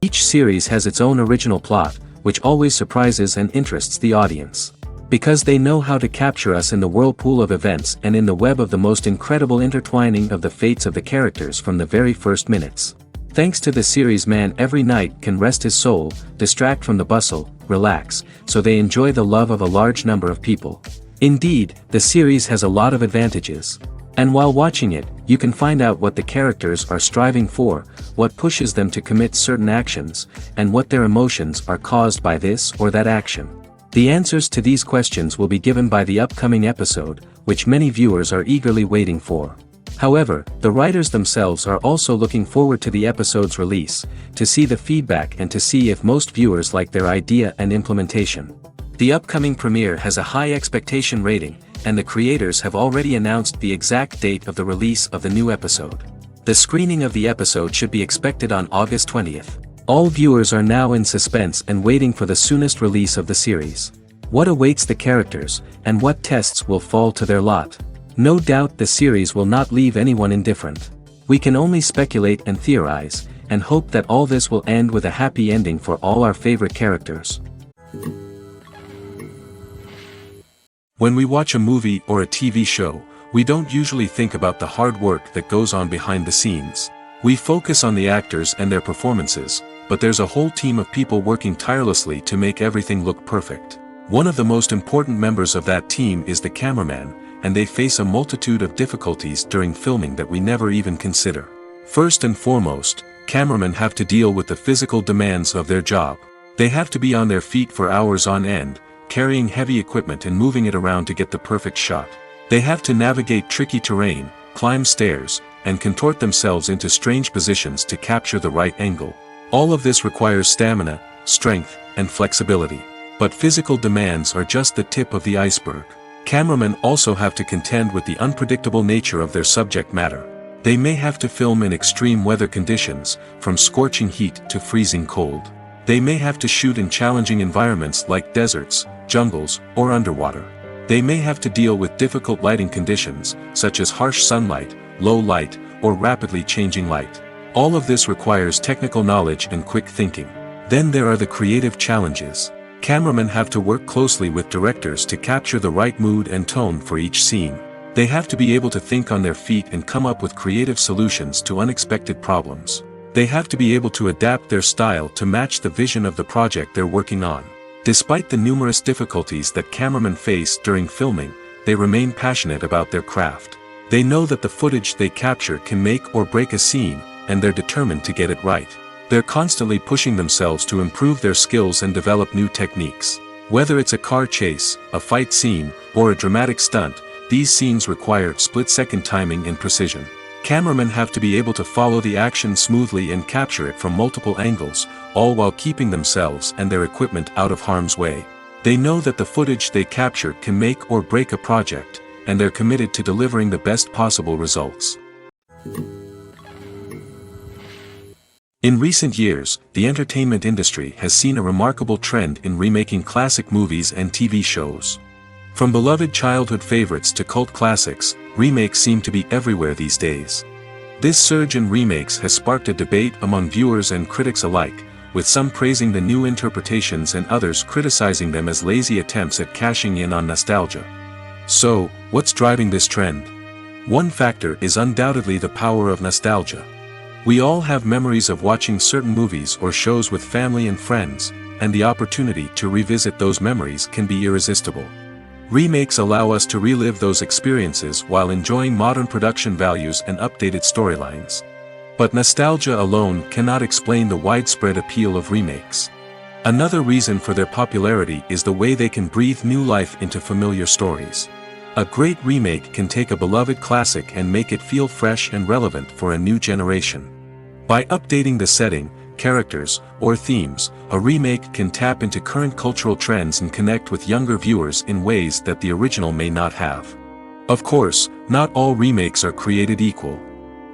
Each series has its own original plot, which always surprises and interests the audience. Because they know how to capture us in the whirlpool of events and in the web of the most incredible intertwining of the fates of the characters from the very first minutes. Thanks to the series, man every night can rest his soul, distract from the bustle, relax, so they enjoy the love of a large number of people. Indeed, the series has a lot of advantages. And while watching it, you can find out what the characters are striving for, what pushes them to commit certain actions, and what their emotions are caused by this or that action. The answers to these questions will be given by the upcoming episode, which many viewers are eagerly waiting for. However, the writers themselves are also looking forward to the episode's release, to see the feedback and to see if most viewers like their idea and implementation. The upcoming premiere has a high expectation rating, and the creators have already announced the exact date of the release of the new episode. The screening of the episode should be expected on August 20th. All viewers are now in suspense and waiting for the soonest release of the series. What awaits the characters, and what tests will fall to their lot? No doubt the series will not leave anyone indifferent. We can only speculate and theorize, and hope that all this will end with a happy ending for all our favorite characters. When we watch a movie or a TV show, we don't usually think about the hard work that goes on behind the scenes. We focus on the actors and their performances, but there's a whole team of people working tirelessly to make everything look perfect. One of the most important members of that team is the cameraman, and they face a multitude of difficulties during filming that we never even consider. First and foremost, cameramen have to deal with the physical demands of their job. They have to be on their feet for hours on end, carrying heavy equipment and moving it around to get the perfect shot. They have to navigate tricky terrain, climb stairs, and contort themselves into strange positions to capture the right angle. All of this requires stamina, strength, and flexibility. But physical demands are just the tip of the iceberg. Cameramen also have to contend with the unpredictable nature of their subject matter. They may have to film in extreme weather conditions, from scorching heat to freezing cold. They may have to shoot in challenging environments like deserts, jungles, or underwater. They may have to deal with difficult lighting conditions, such as harsh sunlight, low light, or rapidly changing light. All of this requires technical knowledge and quick thinking. Then there are the creative challenges. Cameramen have to work closely with directors to capture the right mood and tone for each scene. They have to be able to think on their feet and come up with creative solutions to unexpected problems. They have to be able to adapt their style to match the vision of the project they're working on. Despite the numerous difficulties that cameramen face during filming, they remain passionate about their craft. They know that the footage they capture can make or break a scene, and they're determined to get it right. They're constantly pushing themselves to improve their skills and develop new techniques. Whether it's a car chase, a fight scene, or a dramatic stunt, these scenes require split-second timing and precision. Cameramen have to be able to follow the action smoothly and capture it from multiple angles, all while keeping themselves and their equipment out of harm's way. They know that the footage they capture can make or break a project, and they're committed to delivering the best possible results. In recent years, the entertainment industry has seen a remarkable trend in remaking classic movies and TV shows. From beloved childhood favorites to cult classics, remakes seem to be everywhere these days. This surge in remakes has sparked a debate among viewers and critics alike, with some praising the new interpretations and others criticizing them as lazy attempts at cashing in on nostalgia. So, what's driving this trend? One factor is undoubtedly the power of nostalgia. We all have memories of watching certain movies or shows with family and friends, and the opportunity to revisit those memories can be irresistible. Remakes allow us to relive those experiences while enjoying modern production values and updated storylines. But nostalgia alone cannot explain the widespread appeal of remakes. Another reason for their popularity is the way they can breathe new life into familiar stories. A great remake can take a beloved classic and make it feel fresh and relevant for a new generation. By updating the setting, characters, or themes, a remake can tap into current cultural trends and connect with younger viewers in ways that the original may not have. Of course, not all remakes are created equal.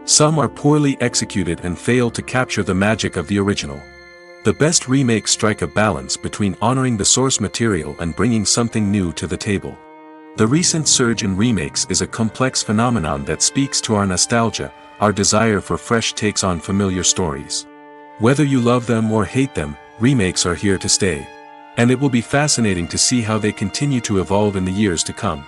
Some are poorly executed and fail to capture the magic of the original. The best remakes strike a balance between honoring the source material and bringing something new to the table. The recent surge in remakes is a complex phenomenon that speaks to our nostalgia, our desire for fresh takes on familiar stories. Whether you love them or hate them, remakes are here to stay. And it will be fascinating to see how they continue to evolve in the years to come.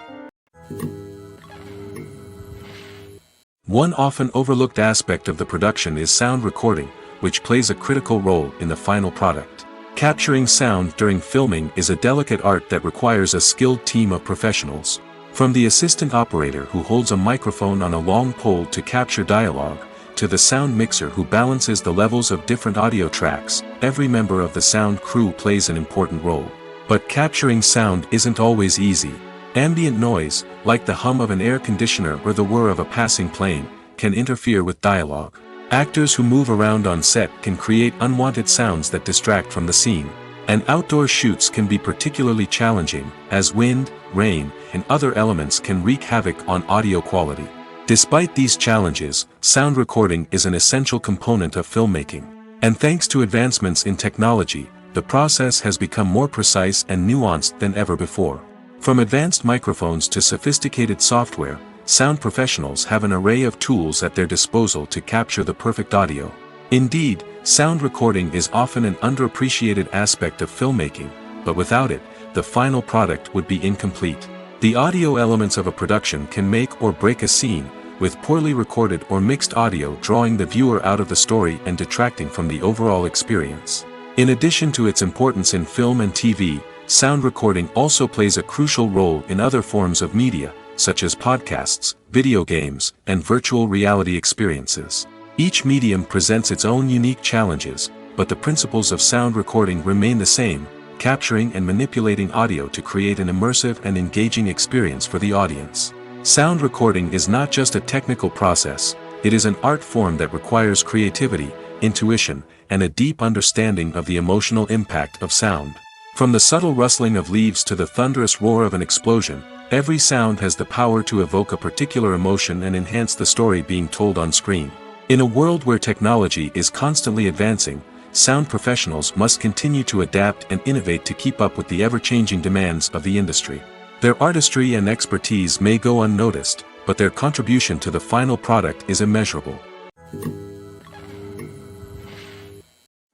One often overlooked aspect of the production is sound recording, which plays a critical role in the final product. Capturing sound during filming is a delicate art that requires a skilled team of professionals. From the assistant operator who holds a microphone on a long pole to capture dialogue, to the sound mixer who balances the levels of different audio tracks, every member of the sound crew plays an important role. But capturing sound isn't always easy. Ambient noise, like the hum of an air conditioner or the whir of a passing plane, can interfere with dialogue. Actors who move around on set can create unwanted sounds that distract from the scene. And outdoor shoots can be particularly challenging, as wind, rain, and other elements can wreak havoc on audio quality. Despite these challenges, sound recording is an essential component of filmmaking. And thanks to advancements in technology, the process has become more precise and nuanced than ever before. From advanced microphones to sophisticated software, sound professionals have an array of tools at their disposal to capture the perfect audio. Indeed, sound recording is often an underappreciated aspect of filmmaking, but without it, the final product would be incomplete. The audio elements of a production can make or break a scene, with poorly recorded or mixed audio drawing the viewer out of the story and detracting from the overall experience. In addition to its importance in film and TV, sound recording also plays a crucial role in other forms of media, such as podcasts, video games, and virtual reality experiences. Each medium presents its own unique challenges, but the principles of sound recording remain the same, capturing and manipulating audio to create an immersive and engaging experience for the audience. Sound recording is not just a technical process, it is an art form that requires creativity, intuition, and a deep understanding of the emotional impact of sound. From the subtle rustling of leaves to the thunderous roar of an explosion, every sound has the power to evoke a particular emotion and enhance the story being told on screen. In a world where technology is constantly advancing, sound professionals must continue to adapt and innovate to keep up with the ever-changing demands of the industry. Their artistry and expertise may go unnoticed, but their contribution to the final product is immeasurable.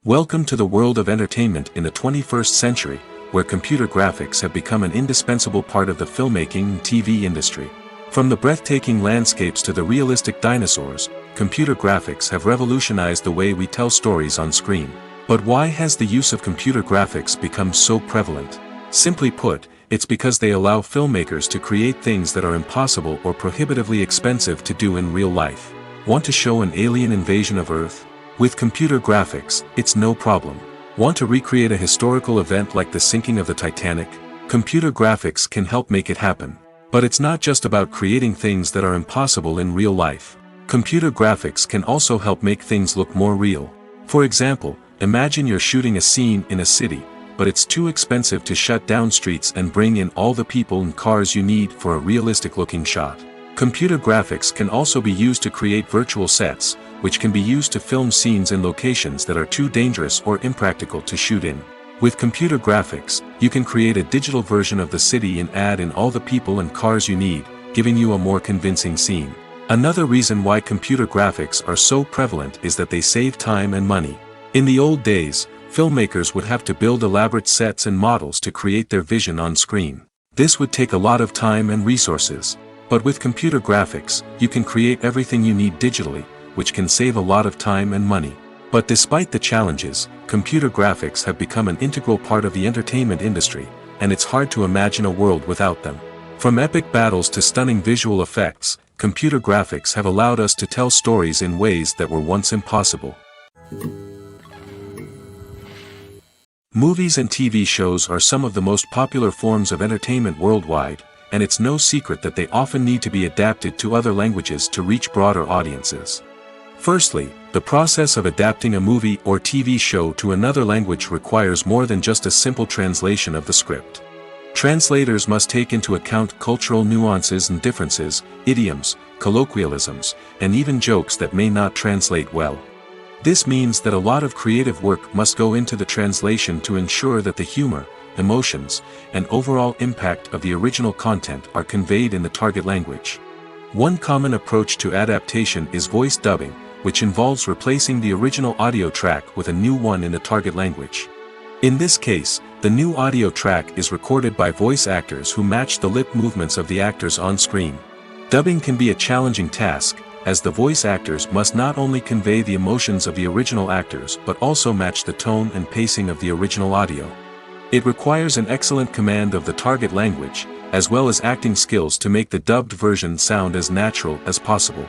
Welcome to the world of entertainment in the 21st century, where computer graphics have become an indispensable part of the filmmaking and TV industry. From the breathtaking landscapes to the realistic dinosaurs, computer graphics have revolutionized the way we tell stories on screen. But why has the use of computer graphics become so prevalent? Simply put, it's because they allow filmmakers to create things that are impossible or prohibitively expensive to do in real life. Want to show an alien invasion of Earth? With computer graphics, it's no problem. Want to recreate a historical event like the sinking of the Titanic? Computer graphics can help make it happen. But it's not just about creating things that are impossible in real life. Computer graphics can also help make things look more real. For example, imagine you're shooting a scene in a city, but it's too expensive to shut down streets and bring in all the people and cars you need for a realistic-looking shot. Computer graphics can also be used to create virtual sets, which can be used to film scenes in locations that are too dangerous or impractical to shoot in. With computer graphics, you can create a digital version of the city and add in all the people and cars you need, giving you a more convincing scene. Another reason why computer graphics are so prevalent is that they save time and money. In the old days, filmmakers would have to build elaborate sets and models to create their vision on screen. This would take a lot of time and resources. But with computer graphics, you can create everything you need digitally, which can save a lot of time and money. But despite the challenges, computer graphics have become an integral part of the entertainment industry, and it's hard to imagine a world without them. From epic battles to stunning visual effects, computer graphics have allowed us to tell stories in ways that were once impossible. Movies and TV shows are some of the most popular forms of entertainment worldwide, and it's no secret that they often need to be adapted to other languages to reach broader audiences. Firstly, the process of adapting a movie or TV show to another language requires more than just a simple translation of the script. Translators must take into account cultural nuances and differences, idioms, colloquialisms, and even jokes that may not translate well. This means that a lot of creative work must go into the translation to ensure that the humor, emotions, and overall impact of the original content are conveyed in the target language. One common approach to adaptation is voice dubbing, which involves replacing the original audio track with a new one in the target language. In this case, the new audio track is recorded by voice actors who match the lip movements of the actors on screen. Dubbing can be a challenging task, as the voice actors must not only convey the emotions of the original actors but also match the tone and pacing of the original audio. It requires an excellent command of the target language, as well as acting skills to make the dubbed version sound as natural as possible.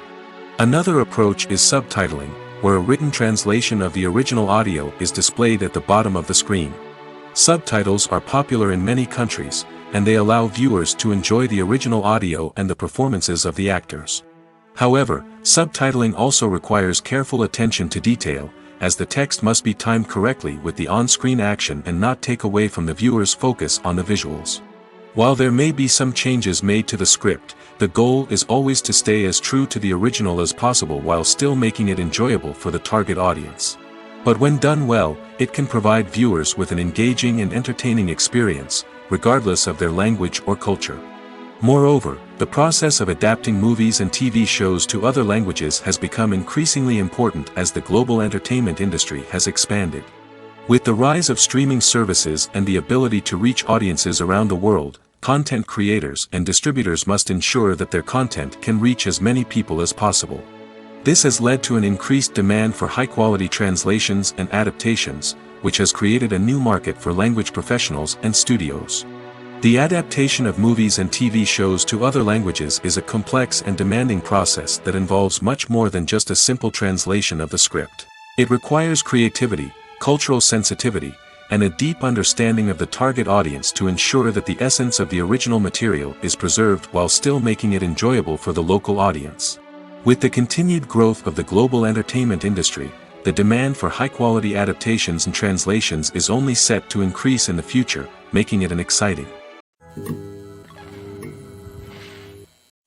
Another approach is subtitling, where a written translation of the original audio is displayed at the bottom of the screen. Subtitles are popular in many countries, and they allow viewers to enjoy the original audio and the performances of the actors. However, subtitling also requires careful attention to detail, as the text must be timed correctly with the on-screen action and not take away from the viewer's focus on the visuals. While there may be some changes made to the script, the goal is always to stay as true to the original as possible while still making it enjoyable for the target audience. But when done well, it can provide viewers with an engaging and entertaining experience, regardless of their language or culture. Moreover, the process of adapting movies and TV shows to other languages has become increasingly important as the global entertainment industry has expanded. With the rise of streaming services and the ability to reach audiences around the world, content creators and distributors must ensure that their content can reach as many people as possible. This has led to an increased demand for high-quality translations and adaptations, which has created a new market for language professionals and studios. The adaptation of movies and TV shows to other languages is a complex and demanding process that involves much more than just a simple translation of the script. It requires creativity, cultural sensitivity, and a deep understanding of the target audience to ensure that the essence of the original material is preserved while still making it enjoyable for the local audience. With the continued growth of the global entertainment industry, the demand for high-quality adaptations and translations is only set to increase in the future, making it an exciting.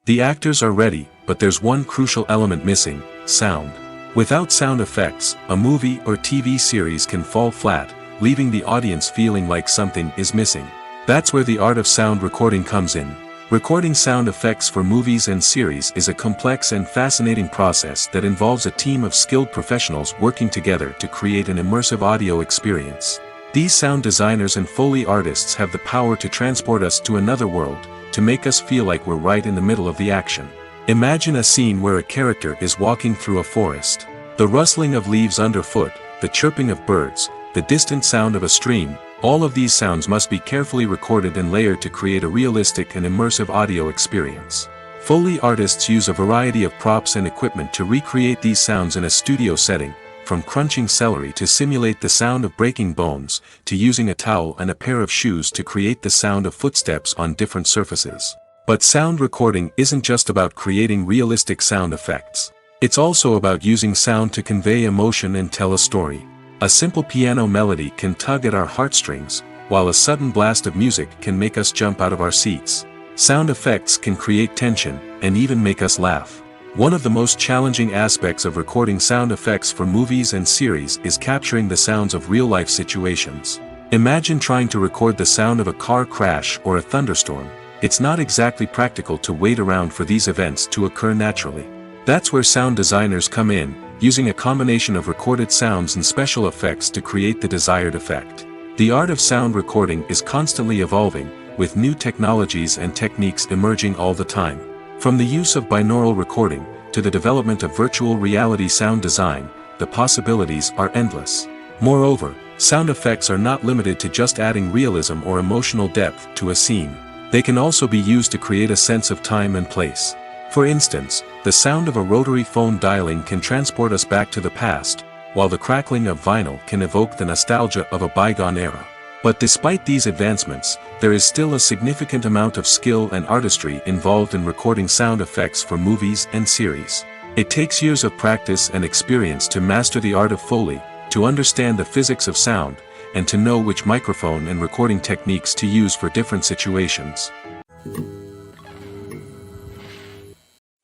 The actors are ready, but there's one crucial element missing: sound. Without sound effects, a movie or TV series can fall flat, leaving the audience feeling like something is missing. That's where the art of sound recording comes in. Recording sound effects for movies and series is a complex and fascinating process that involves a team of skilled professionals working together to create an immersive audio experience. These sound designers and Foley artists have the power to transport us to another world, to make us feel like we're right in the middle of the action. Imagine a scene where a character is walking through a forest. The rustling of leaves underfoot, the chirping of birds, the distant sound of a stream, all of these sounds must be carefully recorded and layered to create a realistic and immersive audio experience. Foley artists use a variety of props and equipment to recreate these sounds in a studio setting, from crunching celery to simulate the sound of breaking bones, to using a towel and a pair of shoes to create the sound of footsteps on different surfaces. But sound recording isn't just about creating realistic sound effects. It's also about using sound to convey emotion and tell a story. A simple piano melody can tug at our heartstrings, while a sudden blast of music can make us jump out of our seats. Sound effects can create tension, and even make us laugh. One of the most challenging aspects of recording sound effects for movies and series is capturing the sounds of real-life situations. Imagine trying to record the sound of a car crash or a thunderstorm. It's not exactly practical to wait around for these events to occur naturally. That's where sound designers come in, using a combination of recorded sounds and special effects to create the desired effect. The art of sound recording is constantly evolving, with new technologies and techniques emerging all the time. From the use of binaural recording, to the development of virtual reality sound design, the possibilities are endless. Moreover, sound effects are not limited to just adding realism or emotional depth to a scene. They can also be used to create a sense of time and place. For instance, the sound of a rotary phone dialing can transport us back to the past, while the crackling of vinyl can evoke the nostalgia of a bygone era. But despite these advancements, there is still a significant amount of skill and artistry involved in recording sound effects for movies and series. It takes years of practice and experience to master the art of Foley, to understand the physics of sound, and to know which microphone and recording techniques to use for different situations.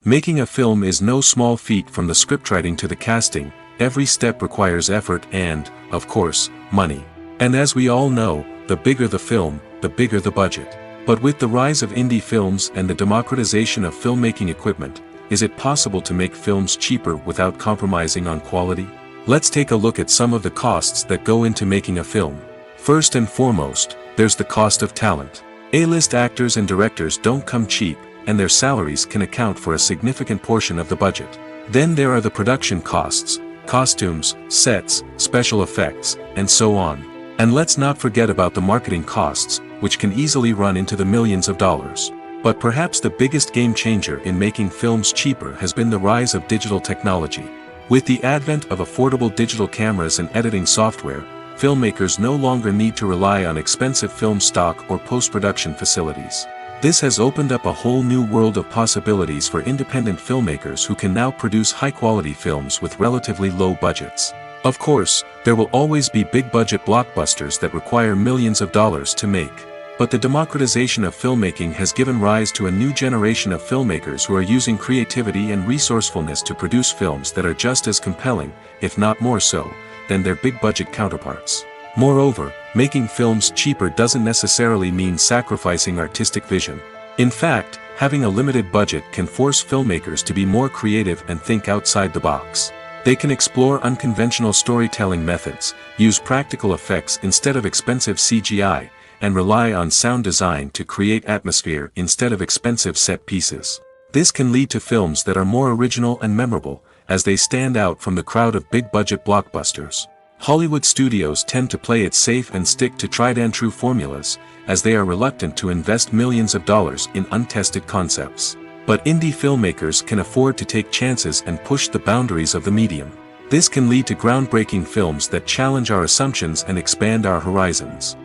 Making a film is no small feat. From the scriptwriting to the casting, every step requires effort and, of course, money. And as we all know, the bigger the film, the bigger the budget. But with the rise of indie films and the democratization of filmmaking equipment, is it possible to make films cheaper without compromising on quality? Let's take a look at some of the costs that go into making a film. First and foremost, there's the cost of talent. A-list actors and directors don't come cheap, and their salaries can account for a significant portion of the budget. Then there are the production costs, costumes, sets, special effects, and so on. And let's not forget about the marketing costs, which can easily run into the millions of dollars. But perhaps the biggest game changer in making films cheaper has been the rise of digital technology. With the advent of affordable digital cameras and editing software, filmmakers no longer need to rely on expensive film stock or post-production facilities. This has opened up a whole new world of possibilities for independent filmmakers who can now produce high-quality films with relatively low budgets. Of course, there will always be big-budget blockbusters that require millions of dollars to make. But the democratization of filmmaking has given rise to a new generation of filmmakers who are using creativity and resourcefulness to produce films that are just as compelling, if not more so, than their big-budget counterparts. Moreover, making films cheaper doesn't necessarily mean sacrificing artistic vision. In fact, having a limited budget can force filmmakers to be more creative and think outside the box. They can explore unconventional storytelling methods, use practical effects instead of expensive CGI, and rely on sound design to create atmosphere instead of expensive set pieces. This can lead to films that are more original and memorable, as they stand out from the crowd of big-budget blockbusters. Hollywood studios tend to play it safe and stick to tried-and-true formulas, as they are reluctant to invest millions of dollars in untested concepts. But indie filmmakers can afford to take chances and push the boundaries of the medium. This can lead to groundbreaking films that challenge our assumptions and expand our horizons.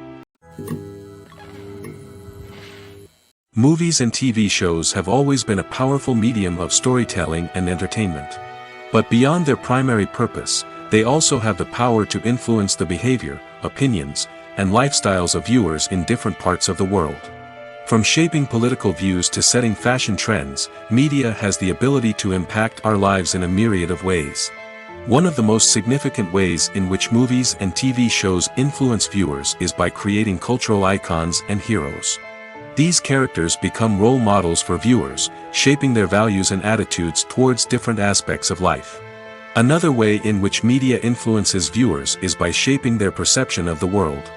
Movies and TV shows have always been a powerful medium of storytelling and entertainment. But beyond their primary purpose, they also have the power to influence the behavior, opinions, and lifestyles of viewers in different parts of the world. From shaping political views to setting fashion trends, media has the ability to impact our lives in a myriad of ways. One of the most significant ways in which movies and TV shows influence viewers is by creating cultural icons and heroes. These characters become role models for viewers, shaping their values and attitudes towards different aspects of life. Another way in which media influences viewers is by shaping their perception of the world.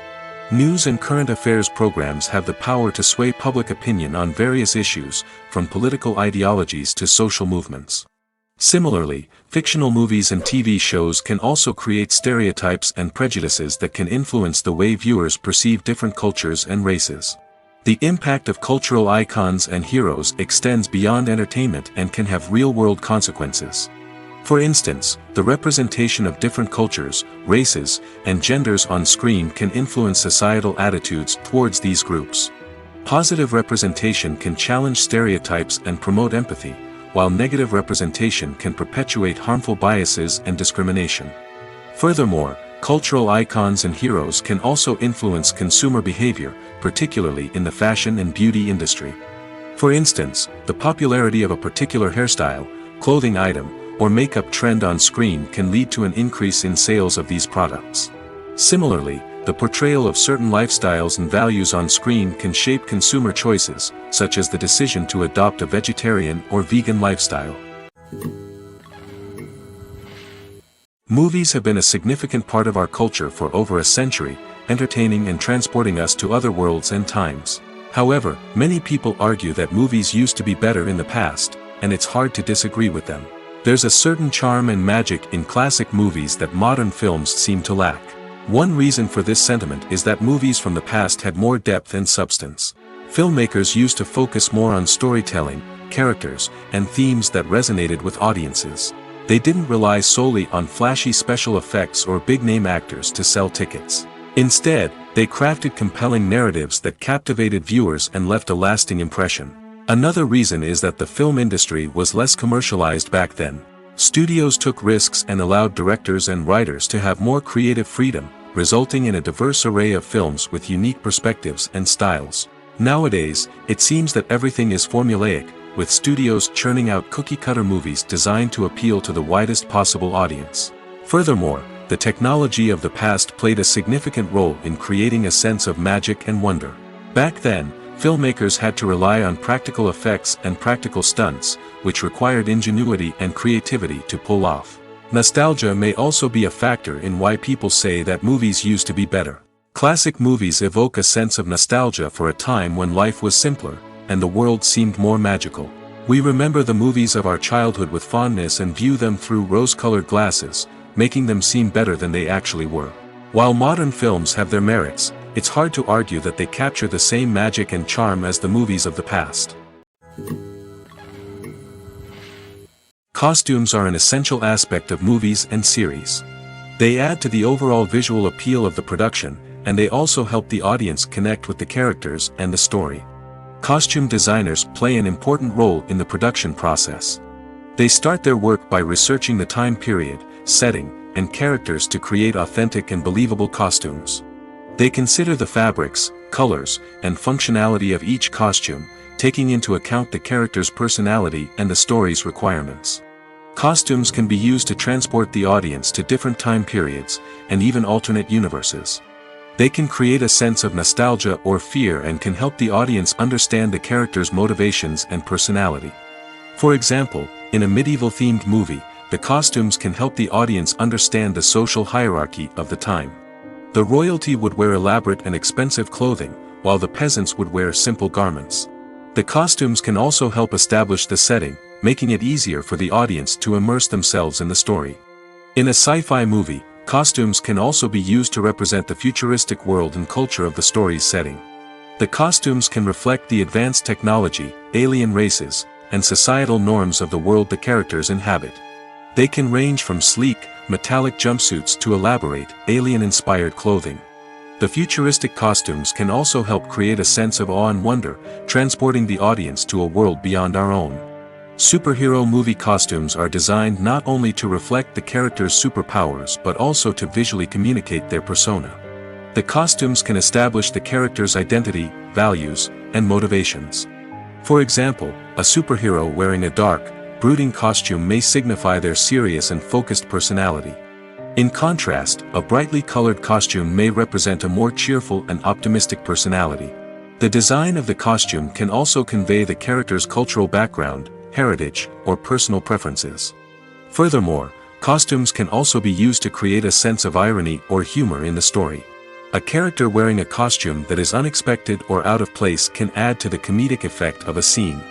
News and current affairs programs have the power to sway public opinion on various issues, from political ideologies to social movements. Similarly, fictional movies and TV shows can also create stereotypes and prejudices that can influence the way viewers perceive different cultures and races. The impact of cultural icons and heroes extends beyond entertainment and can have real-world consequences. For instance, the representation of different cultures, races, and genders on screen can influence societal attitudes towards these groups. Positive representation can challenge stereotypes and promote empathy, while negative representation can perpetuate harmful biases and discrimination. Furthermore, cultural icons and heroes can also influence consumer behavior, particularly in the fashion and beauty industry. For instance, the popularity of a particular hairstyle, clothing item, or makeup trend on screen can lead to an increase in sales of these products. Similarly, the portrayal of certain lifestyles and values on screen can shape consumer choices, such as the decision to adopt a vegetarian or vegan lifestyle. Movies have been a significant part of our culture for over a century, entertaining and transporting us to other worlds and times. However, many people argue that movies used to be better in the past, and it's hard to disagree with them. There's a certain charm and magic in classic movies that modern films seem to lack. One reason for this sentiment is that movies from the past had more depth and substance. Filmmakers used to focus more on storytelling, characters, and themes that resonated with audiences. They didn't rely solely on flashy special effects or big-name actors to sell tickets. Instead, they crafted compelling narratives that captivated viewers and left a lasting impression. Another reason is that the film industry was less commercialized back then. Studios took risks and allowed directors and writers to have more creative freedom, resulting in a diverse array of films with unique perspectives and styles. Nowadays, it seems that everything is formulaic, with studios churning out cookie-cutter movies designed to appeal to the widest possible audience. Furthermore, the technology of the past played a significant role in creating a sense of magic and wonder. Back then, filmmakers had to rely on practical effects and practical stunts, which required ingenuity and creativity to pull off. Nostalgia may also be a factor in why people say that movies used to be better. Classic movies evoke a sense of nostalgia for a time when life was simpler, and the world seemed more magical. We remember the movies of our childhood with fondness and view them through rose-colored glasses, making them seem better than they actually were. While modern films have their merits, it's hard to argue that they capture the same magic and charm as the movies of the past. Costumes are an essential aspect of movies and series. They add to the overall visual appeal of the production, and they also help the audience connect with the characters and the story. Costume designers play an important role in the production process. They start their work by researching the time period, setting, and characters to create authentic and believable costumes. They consider the fabrics, colors, and functionality of each costume, taking into account the character's personality and the story's requirements. Costumes can be used to transport the audience to different time periods, and even alternate universes. They can create a sense of nostalgia or fear and can help the audience understand the character's motivations and personality. For example, in a medieval-themed movie, the costumes can help the audience understand the social hierarchy of the time. The royalty would wear elaborate and expensive clothing, while the peasants would wear simple garments. The costumes can also help establish the setting, making it easier for the audience to immerse themselves in the story. In a sci-fi movie, costumes can also be used to represent the futuristic world and culture of the story's setting. The costumes can reflect the advanced technology, alien races, and societal norms of the world the characters inhabit. They can range from sleek, metallic jumpsuits to elaborate, alien-inspired clothing. The futuristic costumes can also help create a sense of awe and wonder, transporting the audience to a world beyond our own. Superhero movie costumes are designed not only to reflect the character's superpowers but also to visually communicate their persona. The costumes can establish the character's identity, values, and motivations. For example, a superhero wearing a dark, brooding costume may signify their serious and focused personality. In contrast, a brightly colored costume may represent a more cheerful and optimistic personality. The design of the costume can also convey the character's cultural background, heritage, or personal preferences. Furthermore, costumes can also be used to create a sense of irony or humor in the story. A character wearing a costume that is unexpected or out of place can add to the comedic effect of a scene.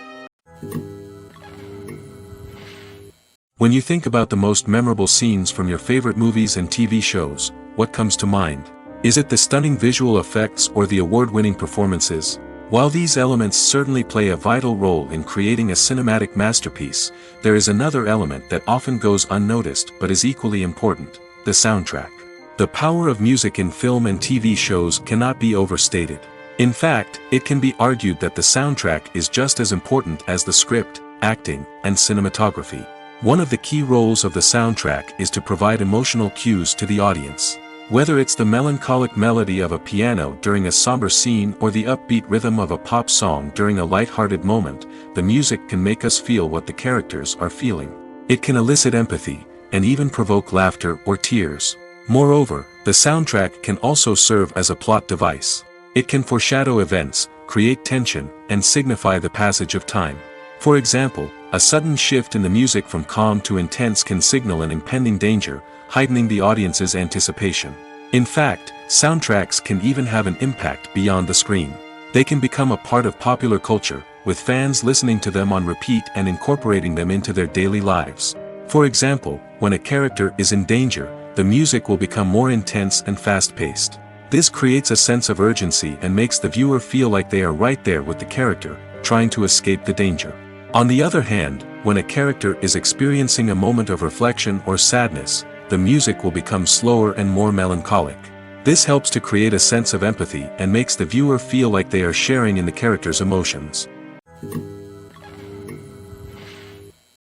When you think about the most memorable scenes from your favorite movies and TV shows, what comes to mind? Is it the stunning visual effects or the award-winning performances? While these elements certainly play a vital role in creating a cinematic masterpiece, there is another element that often goes unnoticed but is equally important: the soundtrack. The power of music in film and TV shows cannot be overstated. In fact, it can be argued that the soundtrack is just as important as the script, acting, and cinematography. One of the key roles of the soundtrack is to provide emotional cues to the audience. Whether it's the melancholic melody of a piano during a somber scene or the upbeat rhythm of a pop song during a light-hearted moment, the music can make us feel what the characters are feeling. It can elicit empathy, and even provoke laughter or tears. Moreover, the soundtrack can also serve as a plot device. It can foreshadow events, create tension, and signify the passage of time. For example, a sudden shift in the music from calm to intense can signal an impending danger, heightening the audience's anticipation. In fact, soundtracks can even have an impact beyond the screen. They can become a part of popular culture, with fans listening to them on repeat and incorporating them into their daily lives. For example, when a character is in danger, the music will become more intense and fast-paced. This creates a sense of urgency and makes the viewer feel like they are right there with the character, trying to escape the danger. On the other hand, when a character is experiencing a moment of reflection or sadness, the music will become slower and more melancholic. This helps to create a sense of empathy and makes the viewer feel like they are sharing in the character's emotions.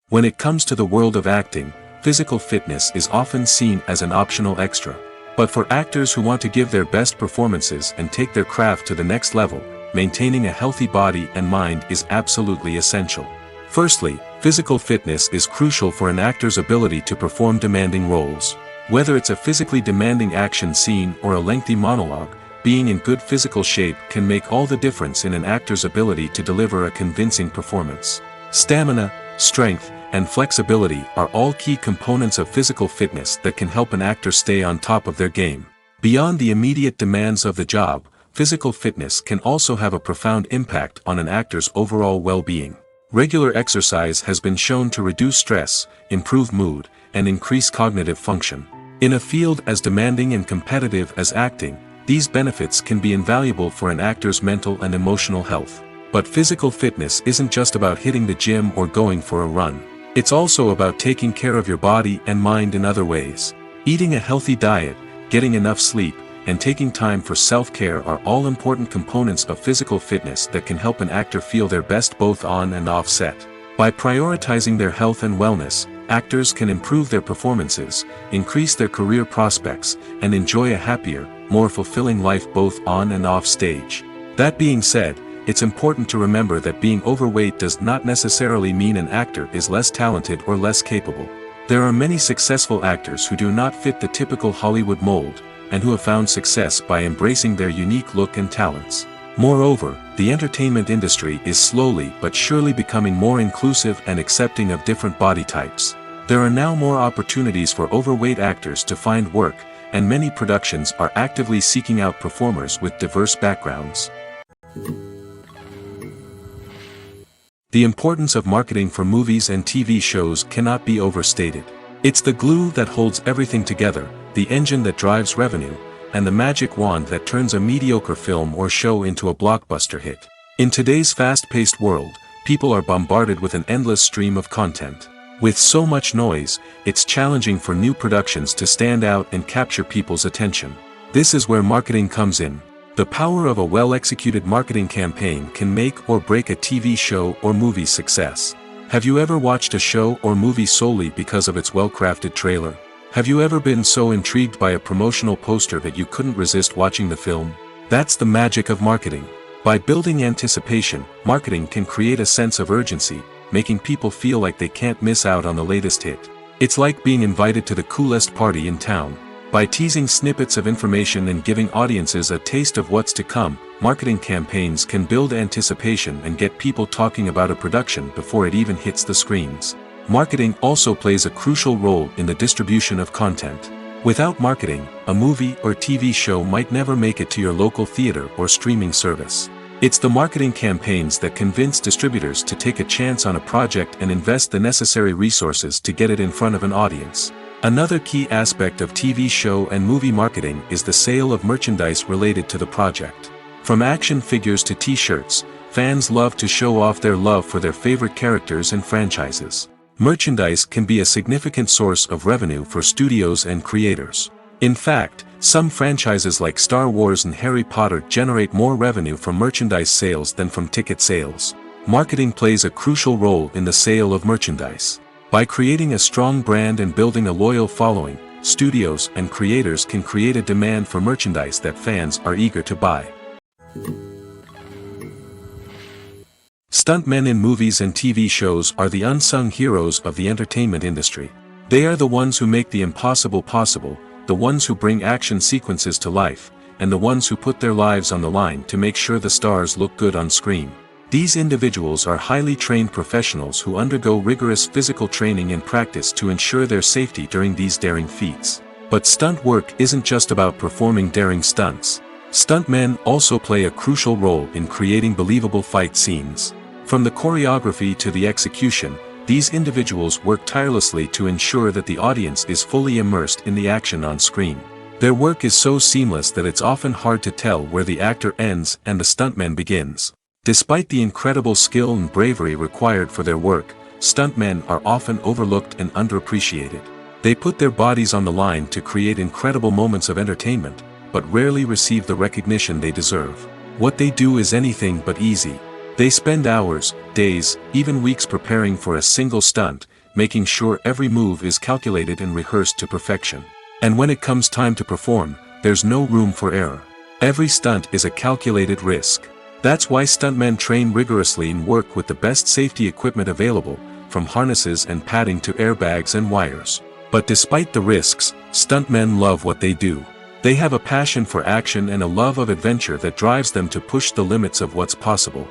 When it comes to the world of acting, physical fitness is often seen as an optional extra. But for actors who want to give their best performances and take their craft to the next level, maintaining a healthy body and mind is absolutely essential. Firstly, physical fitness is crucial for an actor's ability to perform demanding roles. Whether it's a physically demanding action scene or a lengthy monologue, being in good physical shape can make all the difference in an actor's ability to deliver a convincing performance. Stamina, strength, and flexibility are all key components of physical fitness that can help an actor stay on top of their game. Beyond the immediate demands of the job, physical fitness can also have a profound impact on an actor's overall well-being. Regular exercise has been shown to reduce stress, improve mood, and increase cognitive function. In a field as demanding and competitive as acting, these benefits can be invaluable for an actor's mental and emotional health. But physical fitness isn't just about hitting the gym or going for a run. It's also about taking care of your body and mind in other ways. Eating a healthy diet, getting enough sleep, and taking time for self-care are all important components of physical fitness that can help an actor feel their best both on and off set. By prioritizing their health and wellness, actors can improve their performances, increase their career prospects, and enjoy a happier, more fulfilling life both on and off stage. That being said, it's important to remember that being overweight does not necessarily mean an actor is less talented or less capable. There are many successful actors who do not fit the typical Hollywood mold, and who have found success by embracing their unique look and talents. Moreover, the entertainment industry is slowly but surely becoming more inclusive and accepting of different body types. There are now more opportunities for overweight actors to find work, and many productions are actively seeking out performers with diverse backgrounds. The importance of marketing for movies and TV shows cannot be overstated. It's the glue that holds everything together, the engine that drives revenue, and the magic wand that turns a mediocre film or show into a blockbuster hit. In today's fast-paced world, people are bombarded with an endless stream of content. With so much noise, it's challenging for new productions to stand out and capture people's attention. This is where marketing comes in. The power of a well-executed marketing campaign can make or break a TV show or movie's success. Have you ever watched a show or movie solely because of its well-crafted trailer? Have you ever been so intrigued by a promotional poster that you couldn't resist watching the film? That's the magic of marketing. By building anticipation, marketing can create a sense of urgency, making people feel like they can't miss out on the latest hit. It's like being invited to the coolest party in town. By teasing snippets of information and giving audiences a taste of what's to come, marketing campaigns can build anticipation and get people talking about a production before it even hits the screens. Marketing also plays a crucial role in the distribution of content. Without marketing, a movie or TV show might never make it to your local theater or streaming service. It's the marketing campaigns that convince distributors to take a chance on a project and invest the necessary resources to get it in front of an audience. Another key aspect of TV show and movie marketing is the sale of merchandise related to the project. From action figures to t-shirts, fans love to show off their love for their favorite characters and franchises. Merchandise can be a significant source of revenue for studios and creators. In fact, some franchises like Star Wars and Harry Potter generate more revenue from merchandise sales than from ticket sales. Marketing plays a crucial role in the sale of merchandise. By creating a strong brand and building a loyal following, studios and creators can create a demand for merchandise that fans are eager to buy. Stuntmen in movies and TV shows are the unsung heroes of the entertainment industry. They are the ones who make the impossible possible, the ones who bring action sequences to life, and the ones who put their lives on the line to make sure the stars look good on screen. These individuals are highly trained professionals who undergo rigorous physical training and practice to ensure their safety during these daring feats. But stunt work isn't just about performing daring stunts. Stuntmen also play a crucial role in creating believable fight scenes. From the choreography to the execution, these individuals work tirelessly to ensure that the audience is fully immersed in the action on screen. Their work is so seamless that it's often hard to tell where the actor ends and the stuntman begins. Despite the incredible skill and bravery required for their work, stuntmen are often overlooked and underappreciated. They put their bodies on the line to create incredible moments of entertainment, but rarely receive the recognition they deserve. What they do is anything but easy. They spend hours, days, even weeks preparing for a single stunt, making sure every move is calculated and rehearsed to perfection. And when it comes time to perform, there's no room for error. Every stunt is a calculated risk. That's why stuntmen train rigorously and work with the best safety equipment available, from harnesses and padding to airbags and wires. But despite the risks, stuntmen love what they do. They have a passion for action and a love of adventure that drives them to push the limits of what's possible.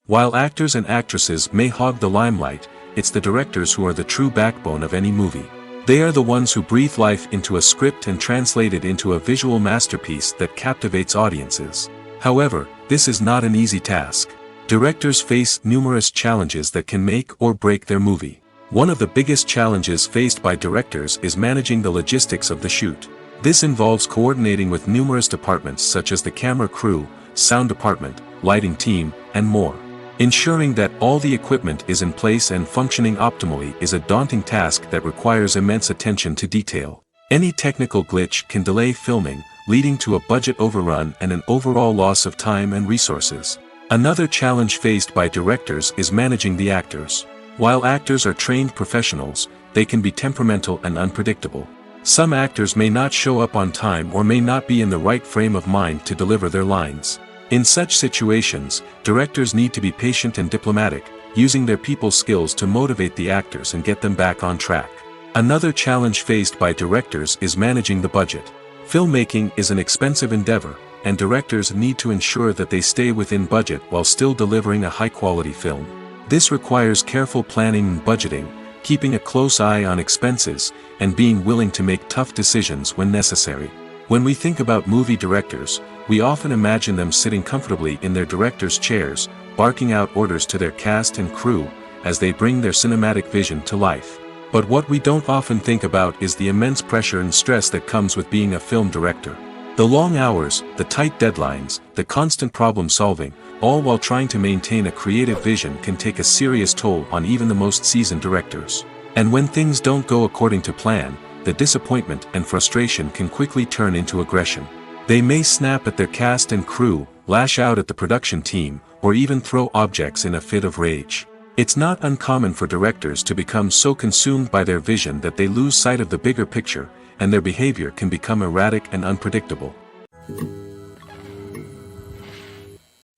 While actors and actresses may hog the limelight, it's the directors who are the true backbone of any movie. They are the ones who breathe life into a script and translate it into a visual masterpiece that captivates audiences. However, this is not an easy task. Directors face numerous challenges that can make or break their movie. One of the biggest challenges faced by directors is managing the logistics of the shoot. This involves coordinating with numerous departments such as the camera crew, sound department, lighting team, and more. Ensuring that all the equipment is in place and functioning optimally is a daunting task that requires immense attention to detail. Any technical glitch can delay filming, leading to a budget overrun and an overall loss of time and resources. Another challenge faced by directors is managing the actors. While actors are trained professionals, they can be temperamental and unpredictable. Some actors may not show up on time or may not be in the right frame of mind to deliver their lines. In such situations, directors need to be patient and diplomatic, using their people skills to motivate the actors and get them back on track. Another challenge faced by directors is managing the budget. Filmmaking is an expensive endeavor, and directors need to ensure that they stay within budget while still delivering a high-quality film. This requires careful planning and budgeting, keeping a close eye on expenses, and being willing to make tough decisions when necessary. When we think about movie directors, we often imagine them sitting comfortably in their director's chairs, barking out orders to their cast and crew, as they bring their cinematic vision to life. But what we don't often think about is the immense pressure and stress that comes with being a film director. The long hours, the tight deadlines, the constant problem solving, all while trying to maintain a creative vision can take a serious toll on even the most seasoned directors. And when things don't go according to plan, the disappointment and frustration can quickly turn into aggression. They may snap at their cast and crew, lash out at the production team, or even throw objects in a fit of rage. It's not uncommon for directors to become so consumed by their vision that they lose sight of the bigger picture, and their behavior can become erratic and unpredictable.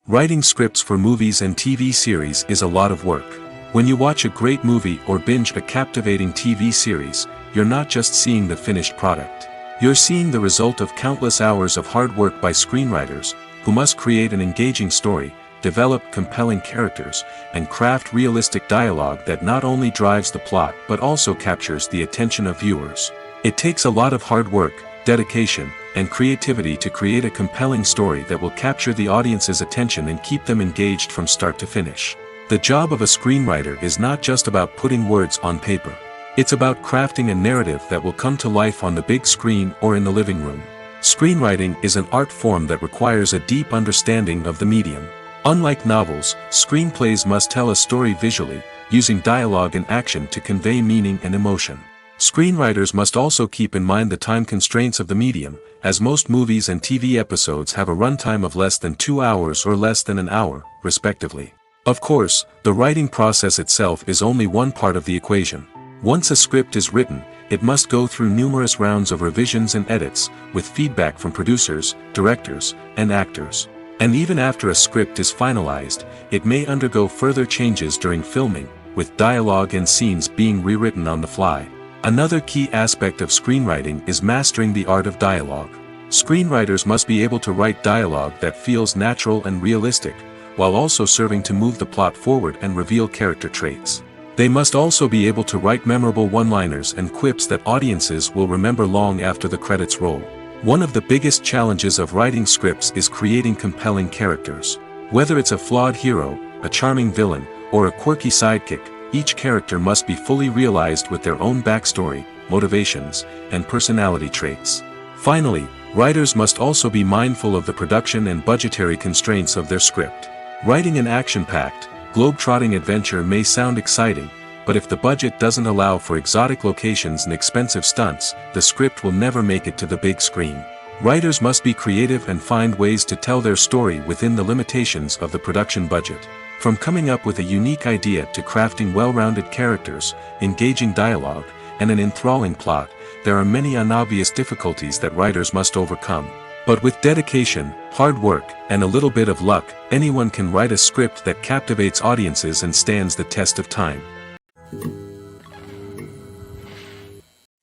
Writing scripts for movies and TV series is a lot of work. When you watch a great movie or binge a captivating TV series, you're not just seeing the finished product. You're seeing the result of countless hours of hard work by screenwriters, who must create an engaging story, develop compelling characters, and craft realistic dialogue that not only drives the plot but also captures the attention of viewers. It takes a lot of hard work, dedication, and creativity to create a compelling story that will capture the audience's attention and keep them engaged from start to finish. The job of a screenwriter is not just about putting words on paper. It's about crafting a narrative that will come to life on the big screen or in the living room. Screenwriting is an art form that requires a deep understanding of the medium. Unlike novels, screenplays must tell a story visually, using dialogue and action to convey meaning and emotion. Screenwriters must also keep in mind the time constraints of the medium, as most movies and TV episodes have a runtime of less than 2 hours or less than an hour, respectively. Of course, the writing process itself is only one part of the equation. Once a script is written, it must go through numerous rounds of revisions and edits, with feedback from producers, directors, and actors. And even after a script is finalized, it may undergo further changes during filming, with dialogue and scenes being rewritten on the fly. Another key aspect of screenwriting is mastering the art of dialogue. Screenwriters must be able to write dialogue that feels natural and realistic, while also serving to move the plot forward and reveal character traits. They must also be able to write memorable one-liners and quips that audiences will remember long after the credits roll. One of the biggest challenges of writing scripts is creating compelling characters. Whether it's a flawed hero, a charming villain, or a quirky sidekick, each character must be fully realized with their own backstory, motivations, and personality traits. Finally, writers must also be mindful of the production and budgetary constraints of their script. Writing an action-packed, globe-trotting adventure may sound exciting, but if the budget doesn't allow for exotic locations and expensive stunts, the script will never make it to the big screen. Writers must be creative and find ways to tell their story within the limitations of the production budget. From coming up with a unique idea to crafting well-rounded characters, engaging dialogue, and an enthralling plot, there are many unobvious difficulties that writers must overcome. But with dedication, hard work, and a little bit of luck, anyone can write a script that captivates audiences and stands the test of time.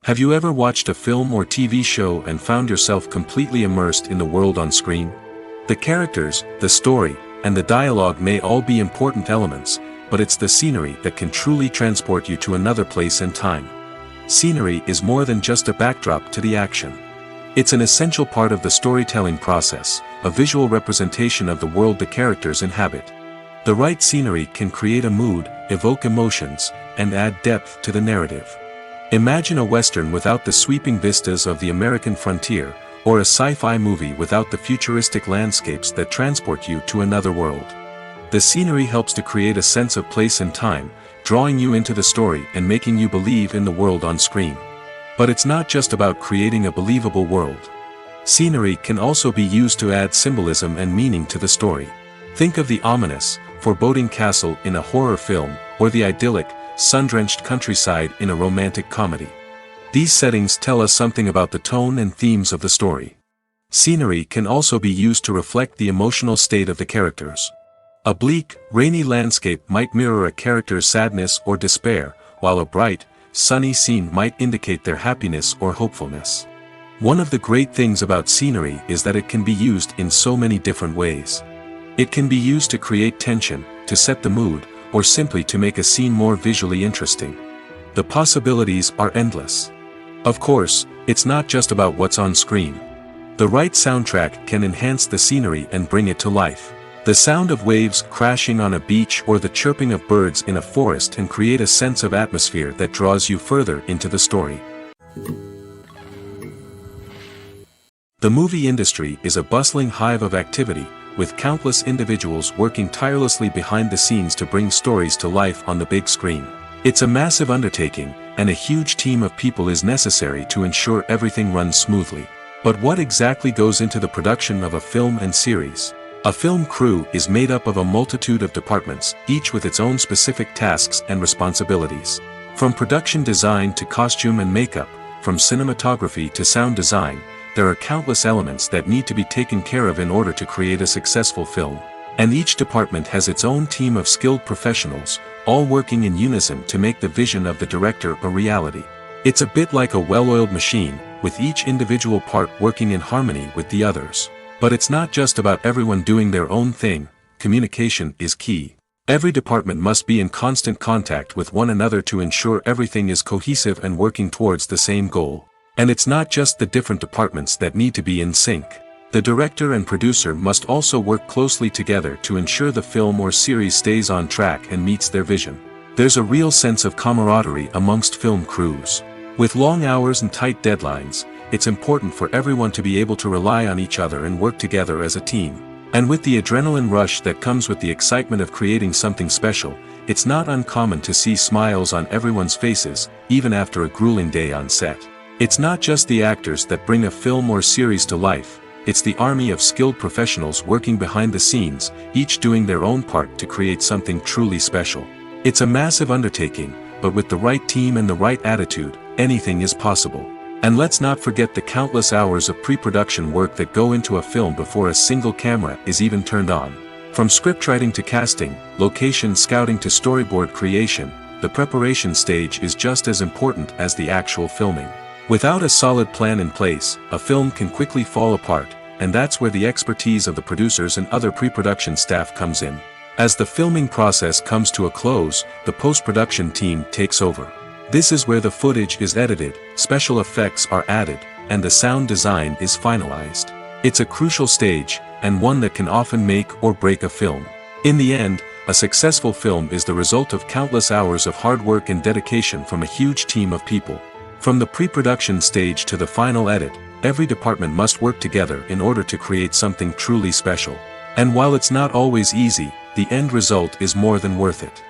Have you ever watched a film or TV show and found yourself completely immersed in the world on screen? The characters, the story, and the dialogue may all be important elements, but it's the scenery that can truly transport you to another place and time. Scenery is more than just a backdrop to the action. It's an essential part of the storytelling process, a visual representation of the world the characters inhabit. The right scenery can create a mood, evoke emotions, and add depth to the narrative. Imagine a Western without the sweeping vistas of the American frontier, or a sci-fi movie without the futuristic landscapes that transport you to another world. The scenery helps to create a sense of place and time, drawing you into the story and making you believe in the world on screen. But it's not just about creating a believable world. Scenery can also be used to add symbolism and meaning to the story. Think of the ominous, foreboding castle in a horror film, or the idyllic, sun-drenched countryside in a romantic comedy. These settings tell us something about the tone and themes of the story. Scenery can also be used to reflect the emotional state of the characters. A bleak, rainy landscape might mirror a character's sadness or despair, while a bright, sunny scene might indicate their happiness or hopefulness. One of the great things about scenery is that it can be used in so many different ways. It can be used to create tension, to set the mood, or simply to make a scene more visually interesting. The possibilities are endless. Of course, it's not just about what's on screen. The right soundtrack can enhance the scenery and bring it to life. The sound of waves crashing on a beach or the chirping of birds in a forest can create a sense of atmosphere that draws you further into the story. The movie industry is a bustling hive of activity, with countless individuals working tirelessly behind the scenes to bring stories to life on the big screen. It's a massive undertaking, and a huge team of people is necessary to ensure everything runs smoothly. But what exactly goes into the production of a film and series? A film crew is made up of a multitude of departments, each with its own specific tasks and responsibilities. From production design to costume and makeup, from cinematography to sound design, there are countless elements that need to be taken care of in order to create a successful film. And each department has its own team of skilled professionals, all working in unison to make the vision of the director a reality. It's a bit like a well-oiled machine, with each individual part working in harmony with the others. But it's not just about everyone doing their own thing. Communication is key. Every department must be in constant contact with one another to ensure everything is cohesive and working towards the same goal. And it's not just the different departments that need to be in sync. The director and producer must also work closely together to ensure the film or series stays on track and meets their vision. There's a real sense of camaraderie amongst film crews. With long hours and tight deadlines, it's important for everyone to be able to rely on each other and work together as a team. And with the adrenaline rush that comes with the excitement of creating something special, it's not uncommon to see smiles on everyone's faces, even after a grueling day on set. It's not just the actors that bring a film or series to life. It's the army of skilled professionals working behind the scenes, each doing their own part to create something truly special. It's a massive undertaking, but with the right team and the right attitude, anything is possible. And let's not forget the countless hours of pre-production work that go into a film before a single camera is even turned on. From scriptwriting to casting, location scouting to storyboard creation, the preparation stage is just as important as the actual filming. Without a solid plan in place, a film can quickly fall apart, and that's where the expertise of the producers and other pre-production staff comes in. As the filming process comes to a close, the post-production team takes over. This is where the footage is edited, special effects are added, and the sound design is finalized. It's a crucial stage, and one that can often make or break a film. In the end, a successful film is the result of countless hours of hard work and dedication from a huge team of people. From the pre-production stage to the final edit, every department must work together in order to create something truly special. And while it's not always easy, the end result is more than worth it.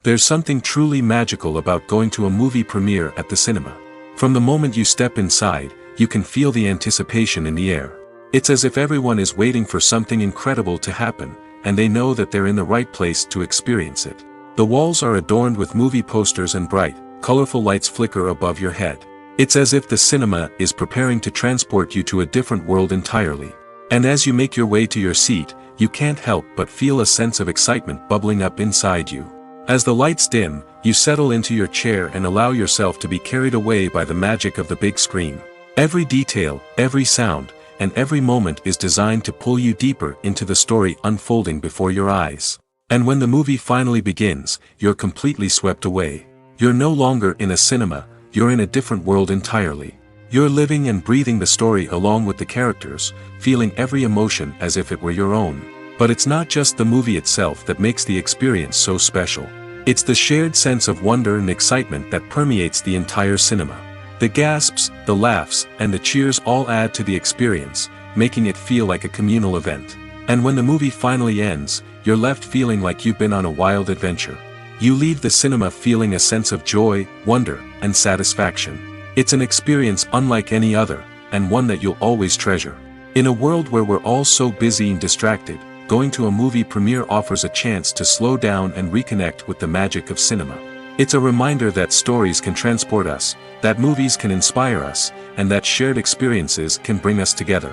There's something truly magical about going to a movie premiere at the cinema. From the moment you step inside, you can feel the anticipation in the air. It's as if everyone is waiting for something incredible to happen, and they know that they're in the right place to experience it. The walls are adorned with movie posters and bright, colorful lights flicker above your head. It's as if the cinema is preparing to transport you to a different world entirely. And as you make your way to your seat, you can't help but feel a sense of excitement bubbling up inside you. As the lights dim, You settle into your chair and allow yourself to be carried away by the magic of the big screen. Every detail, every sound, and every moment is designed to pull you deeper into the story unfolding before your eyes. And when the movie finally begins, you're completely swept away. You're no longer in a cinema, you're in a different world entirely. You're living and breathing the story along with the characters, feeling every emotion as if it were your own. But it's not just the movie itself that makes the experience so special. It's the shared sense of wonder and excitement that permeates the entire cinema. The gasps, the laughs, and the cheers all add to the experience, making it feel like a communal event. And when the movie finally ends, you're left feeling like you've been on a wild adventure. You leave the cinema feeling a sense of joy, wonder, and satisfaction. It's an experience unlike any other, and one that you'll always treasure. In a world where we're all so busy and distracted, going to a movie premiere offers a chance to slow down and reconnect with the magic of cinema. It's a reminder that stories can transport us, that movies can inspire us, and that shared experiences can bring us together.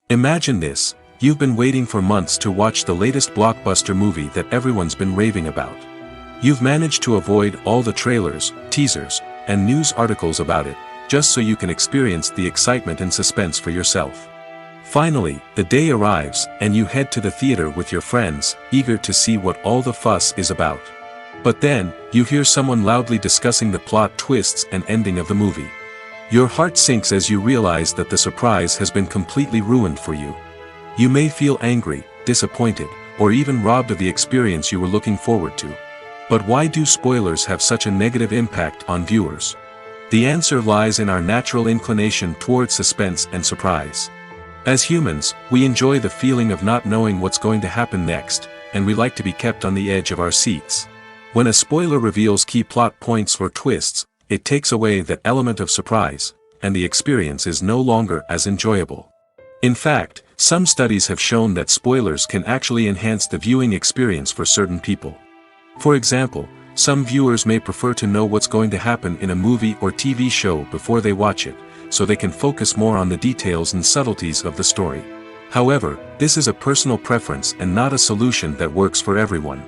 Imagine this: you've been waiting for months to watch the latest blockbuster movie that everyone's been raving about. You've managed to avoid all the trailers, teasers, and news articles about it, just so you can experience the excitement and suspense for yourself. Finally, the day arrives, and you head to the theater with your friends, eager to see what all the fuss is about. But then, you hear someone loudly discussing the plot twists and ending of the movie. Your heart sinks as you realize that the surprise has been completely ruined for you. You may feel angry, disappointed, or even robbed of the experience you were looking forward to. But why do spoilers have such a negative impact on viewers? The answer lies in our natural inclination towards suspense and surprise. As humans, we enjoy the feeling of not knowing what's going to happen next, and we like to be kept on the edge of our seats. When a spoiler reveals key plot points or twists, it takes away that element of surprise, and the experience is no longer as enjoyable. In fact, some studies have shown that spoilers can actually enhance the viewing experience for certain people. For example, some viewers may prefer to know what's going to happen in a movie or TV show before they watch it, so they can focus more on the details and subtleties of the story. However, this is a personal preference and not a solution that works for everyone.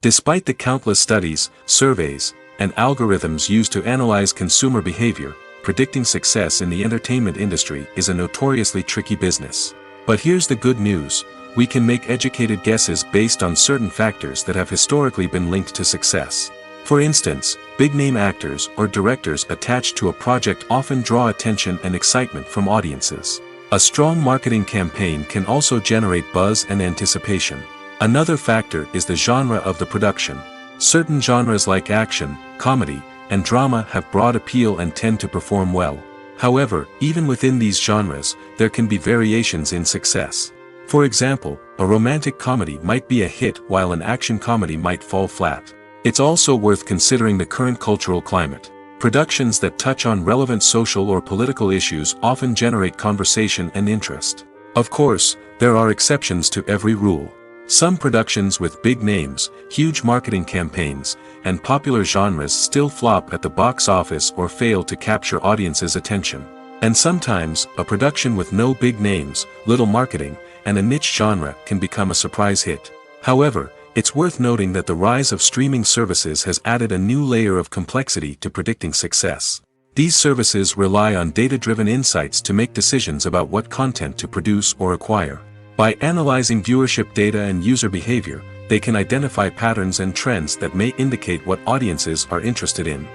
Despite the countless studies, surveys, and algorithms used to analyze consumer behavior, predicting success in the entertainment industry is a notoriously tricky business. But here's the good news: we can make educated guesses based on certain factors that have historically been linked to success. For instance, big-name actors or directors attached to a project often draw attention and excitement from audiences. A strong marketing campaign can also generate buzz and anticipation. Another factor is the genre of the production. Certain genres like action, comedy, and drama have broad appeal and tend to perform well. However, even within these genres, there can be variations in success. For example, a romantic comedy might be a hit while an action comedy might fall flat. It's also worth considering the current cultural climate. Productions that touch on relevant social or political issues often generate conversation and interest. Of course, there are exceptions to every rule. Some productions with big names, huge marketing campaigns, and popular genres still flop at the box office or fail to capture audiences' attention. And sometimes, a production with no big names, little marketing, and a niche genre can become a surprise hit. However, it's worth noting that the rise of streaming services has added a new layer of complexity to predicting success. These services rely on data-driven insights to make decisions about what content to produce or acquire. By analyzing viewership data and user behavior, they can identify patterns and trends that may indicate what audiences are interested in.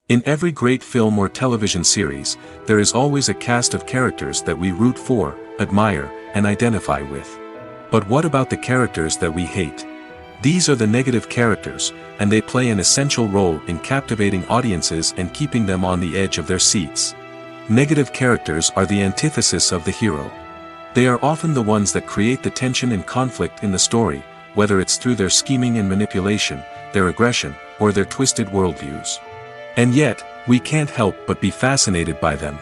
In every great film or television series, there is always a cast of characters that we root for, admire, and identify with. But what about the characters that we hate? These are the negative characters, and they play an essential role in captivating audiences and keeping them on the edge of their seats. Negative characters are the antithesis of the hero. They are often the ones that create the tension and conflict in the story, whether it's through their scheming and manipulation, their aggression, or their twisted worldviews. And yet, we can't help but be fascinated by them.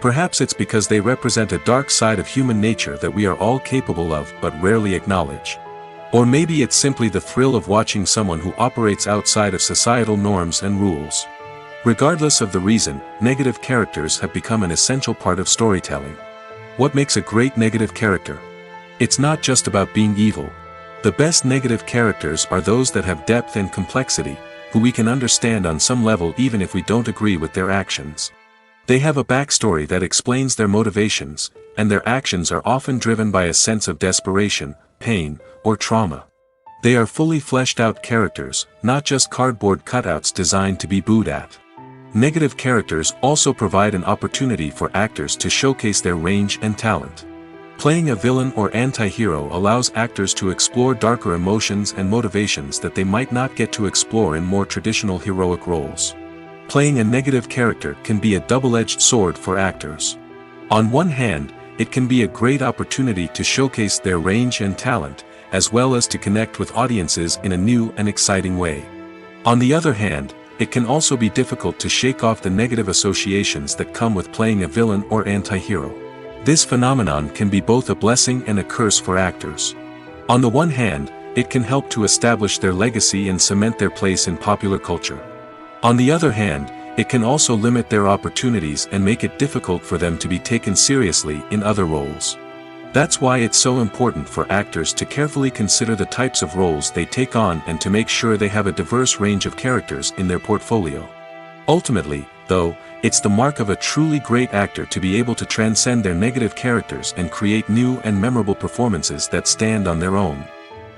Perhaps it's because they represent a dark side of human nature that we are all capable of but rarely acknowledge. Or maybe it's simply the thrill of watching someone who operates outside of societal norms and rules. Regardless of the reason, negative characters have become an essential part of storytelling. What makes a great negative character? It's not just about being evil. The best negative characters are those that have depth and complexity, who we can understand on some level even if we don't agree with their actions. They have a backstory that explains their motivations, and their actions are often driven by a sense of desperation, pain, or trauma. They are fully fleshed out characters, not just cardboard cutouts designed to be booed at. Negative characters also provide an opportunity for actors to showcase their range and talent. Playing a villain or anti-hero allows actors to explore darker emotions and motivations that they might not get to explore in more traditional heroic roles. Playing a negative character can be a double-edged sword for actors. On one hand, it can be a great opportunity to showcase their range and talent, as well as to connect with audiences in a new and exciting way. On the other hand, it can also be difficult to shake off the negative associations that come with playing a villain or anti-hero. This phenomenon can be both a blessing and a curse for actors. On the one hand, it can help to establish their legacy and cement their place in popular culture. On the other hand, it can also limit their opportunities and make it difficult for them to be taken seriously in other roles. That's why it's so important for actors to carefully consider the types of roles they take on and to make sure they have a diverse range of characters in their portfolio. Ultimately, though, it's the mark of a truly great actor to be able to transcend their negative characters and create new and memorable performances that stand on their own.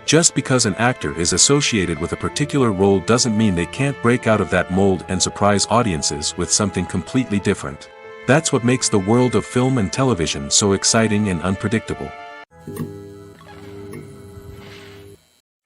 Just because an actor is associated with a particular role doesn't mean they can't break out of that mold and surprise audiences with something completely different. That's what makes the world of film and television so exciting and unpredictable.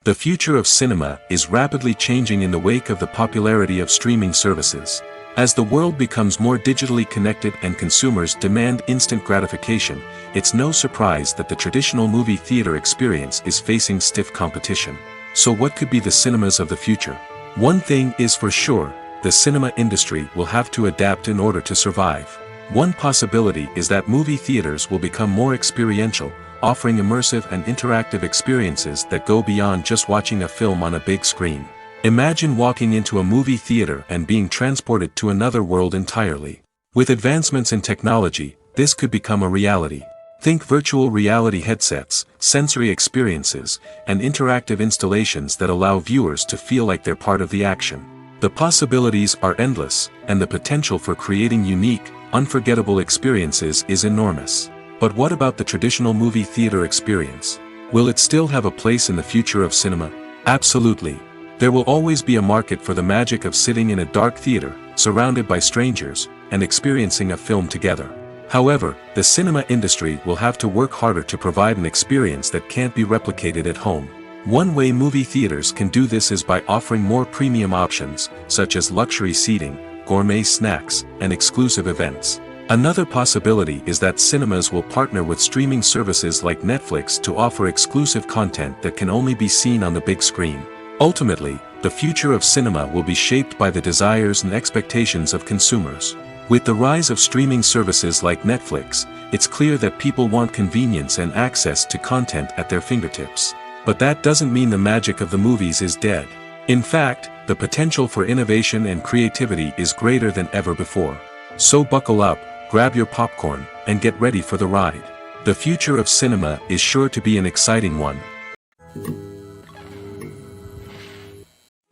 The future of cinema is rapidly changing in the wake of the popularity of streaming services. As the world becomes more digitally connected and consumers demand instant gratification, it's no surprise that the traditional movie theater experience is facing stiff competition. So what could be the cinemas of the future? One thing is for sure, the cinema industry will have to adapt in order to survive. One possibility is that movie theaters will become more experiential, offering immersive and interactive experiences that go beyond just watching a film on a big screen. Imagine walking into a movie theater and being transported to another world entirely. With advancements in technology, this could become a reality. Think virtual reality headsets, sensory experiences, and interactive installations that allow viewers to feel like they're part of the action. The possibilities are endless, and the potential for creating unique, unforgettable experiences is enormous. But what about the traditional movie theater experience? Will it still have a place in the future of cinema? Absolutely. There will always be a market for the magic of sitting in a dark theater, surrounded by strangers, and experiencing a film together. However, the cinema industry will have to work harder to provide an experience that can't be replicated at home. One way movie theaters can do this is by offering more premium options, such as luxury seating, gourmet snacks, and exclusive events. Another possibility is that cinemas will partner with streaming services like Netflix to offer exclusive content that can only be seen on the big screen. Ultimately, the future of cinema will be shaped by the desires and expectations of consumers. With the rise of streaming services like Netflix, it's clear that people want convenience and access to content at their fingertips. But that doesn't mean the magic of the movies is dead. In fact, the potential for innovation and creativity is greater than ever before. So buckle up, grab your popcorn, and get ready for the ride. The future of cinema is sure to be an exciting one.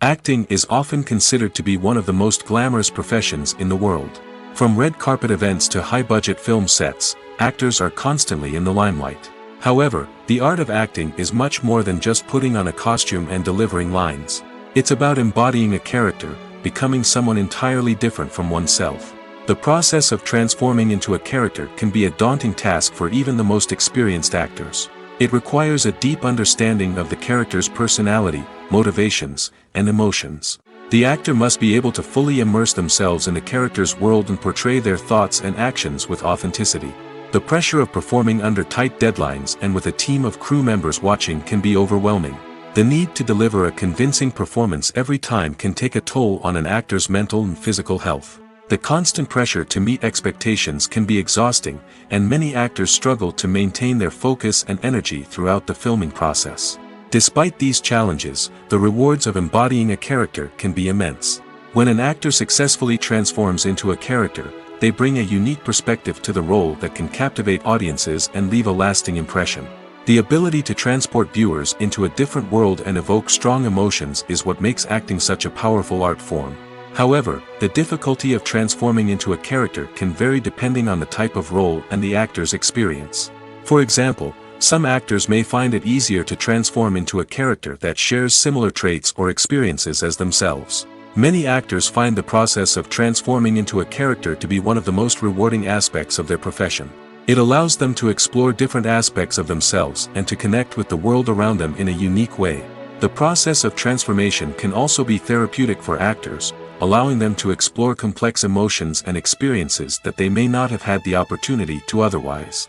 Acting is often considered to be one of the most glamorous professions in the world. From red carpet events to high-budget film sets, actors are constantly in the limelight. However, the art of acting is much more than just putting on a costume and delivering lines. It's about embodying a character, becoming someone entirely different from oneself. The process of transforming into a character can be a daunting task for even the most experienced actors. It requires a deep understanding of the character's personality, motivations, and emotions. The actor must be able to fully immerse themselves in the character's world and portray their thoughts and actions with authenticity. The pressure of performing under tight deadlines and with a team of crew members watching can be overwhelming. The need to deliver a convincing performance every time can take a toll on an actor's mental and physical health. The constant pressure to meet expectations can be exhausting, and many actors struggle to maintain their focus and energy throughout the filming process. Despite these challenges, the rewards of embodying a character can be immense. When an actor successfully transforms into a character, they bring a unique perspective to the role that can captivate audiences and leave a lasting impression. The ability to transport viewers into a different world and evoke strong emotions is what makes acting such a powerful art form. However, the difficulty of transforming into a character can vary depending on the type of role and the actor's experience. For example, some actors may find it easier to transform into a character that shares similar traits or experiences as themselves. Many actors find the process of transforming into a character to be one of the most rewarding aspects of their profession. It allows them to explore different aspects of themselves and to connect with the world around them in a unique way. The process of transformation can also be therapeutic for actors, allowing them to explore complex emotions and experiences that they may not have had the opportunity to otherwise.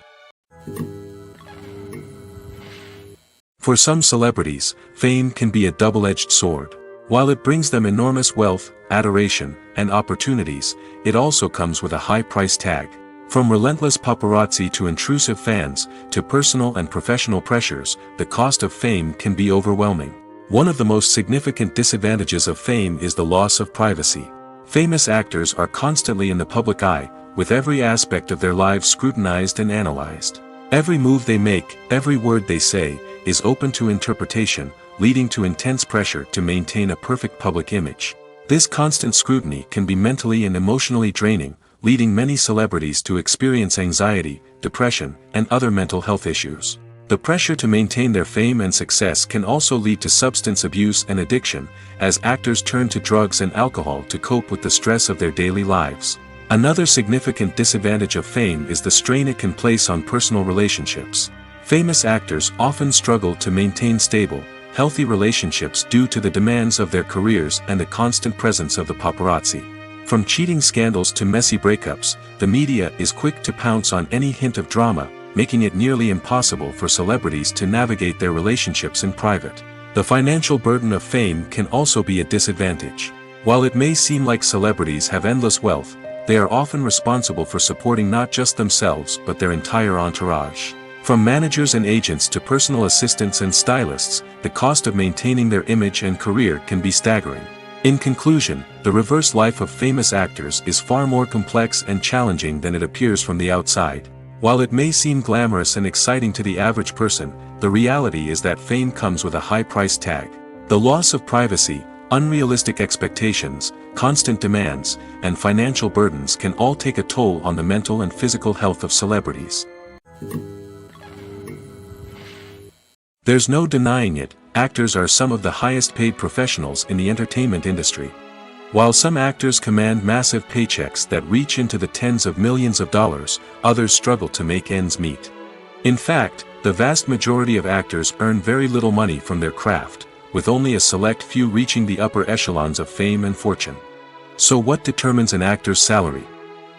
For some celebrities, fame can be a double-edged sword. While it brings them enormous wealth, adoration, and opportunities, it also comes with a high price tag. From relentless paparazzi to intrusive fans, to personal and professional pressures, the cost of fame can be overwhelming. One of the most significant disadvantages of fame is the loss of privacy. Famous actors are constantly in the public eye, with every aspect of their lives scrutinized and analyzed. Every move they make, every word they say, is open to interpretation, leading to intense pressure to maintain a perfect public image. This constant scrutiny can be mentally and emotionally draining, leading many celebrities to experience anxiety, depression, and other mental health issues. The pressure to maintain their fame and success can also lead to substance abuse and addiction, as actors turn to drugs and alcohol to cope with the stress of their daily lives. Another significant disadvantage of fame is the strain it can place on personal relationships. Famous actors often struggle to maintain stable, healthy relationships due to the demands of their careers and the constant presence of the paparazzi. From cheating scandals to messy breakups, the media is quick to pounce on any hint of drama, making it nearly impossible for celebrities to navigate their relationships in private. The financial burden of fame can also be a disadvantage. While it may seem like celebrities have endless wealth, they are often responsible for supporting not just themselves but their entire entourage. From managers and agents to personal assistants and stylists, the cost of maintaining their image and career can be staggering. In conclusion, the reverse life of famous actors is far more complex and challenging than it appears from the outside. While it may seem glamorous and exciting to the average person, the reality is that fame comes with a high price tag. The loss of privacy, unrealistic expectations, constant demands, and financial burdens can all take a toll on the mental and physical health of celebrities. There's no denying it, actors are some of the highest paid professionals in the entertainment industry. While some actors command massive paychecks that reach into the tens of millions of dollars, others struggle to make ends meet. In fact, the vast majority of actors earn very little money from their craft, with only a select few reaching the upper echelons of fame and fortune. So what determines an actor's salary?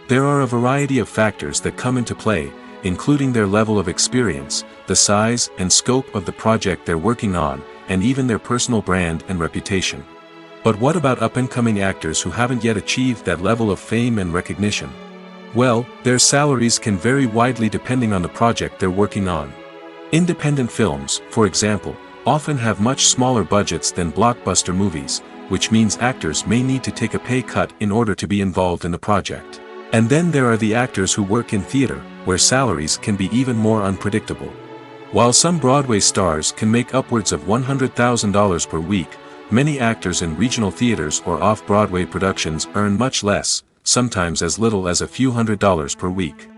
There are a variety of factors that come into play, including their level of experience, the size and scope of the project they're working on, and even their personal brand and reputation. But what about up-and-coming actors who haven't yet achieved that level of fame and recognition? Well, their salaries can vary widely depending on the project they're working on. Independent films, for example, often have much smaller budgets than blockbuster movies, which means actors may need to take a pay cut in order to be involved in the project. And then there are the actors who work in theater, where salaries can be even more unpredictable. While some Broadway stars can make upwards of $100,000 per week, many actors in regional theaters or off-Broadway productions earn much less, sometimes as little as a few $100s per week.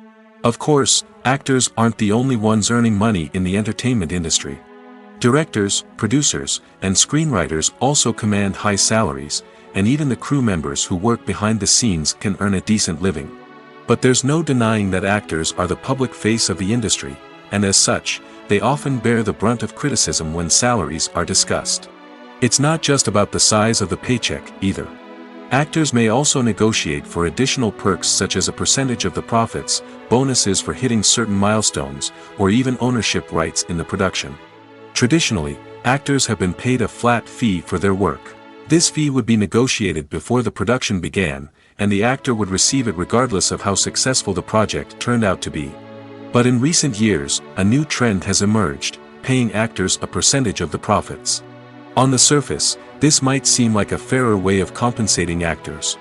Of course, actors aren't the only ones earning money in the entertainment industry. Directors, producers, and screenwriters also command high salaries, and even the crew members who work behind the scenes can earn a decent living. But there's no denying that actors are the public face of the industry, and as such, they often bear the brunt of criticism when salaries are discussed. It's not just about the size of the paycheck, either. Actors may also negotiate for additional perks such as a percentage of the profits, bonuses for hitting certain milestones, or even ownership rights in the production. Traditionally, actors have been paid a flat fee for their work. This fee would be negotiated before the production began, and the actor would receive it regardless of how successful the project turned out to be. But in recent years, a new trend has emerged, paying actors a percentage of the profits. On the surface, this might seem like a fairer way of compensating actors.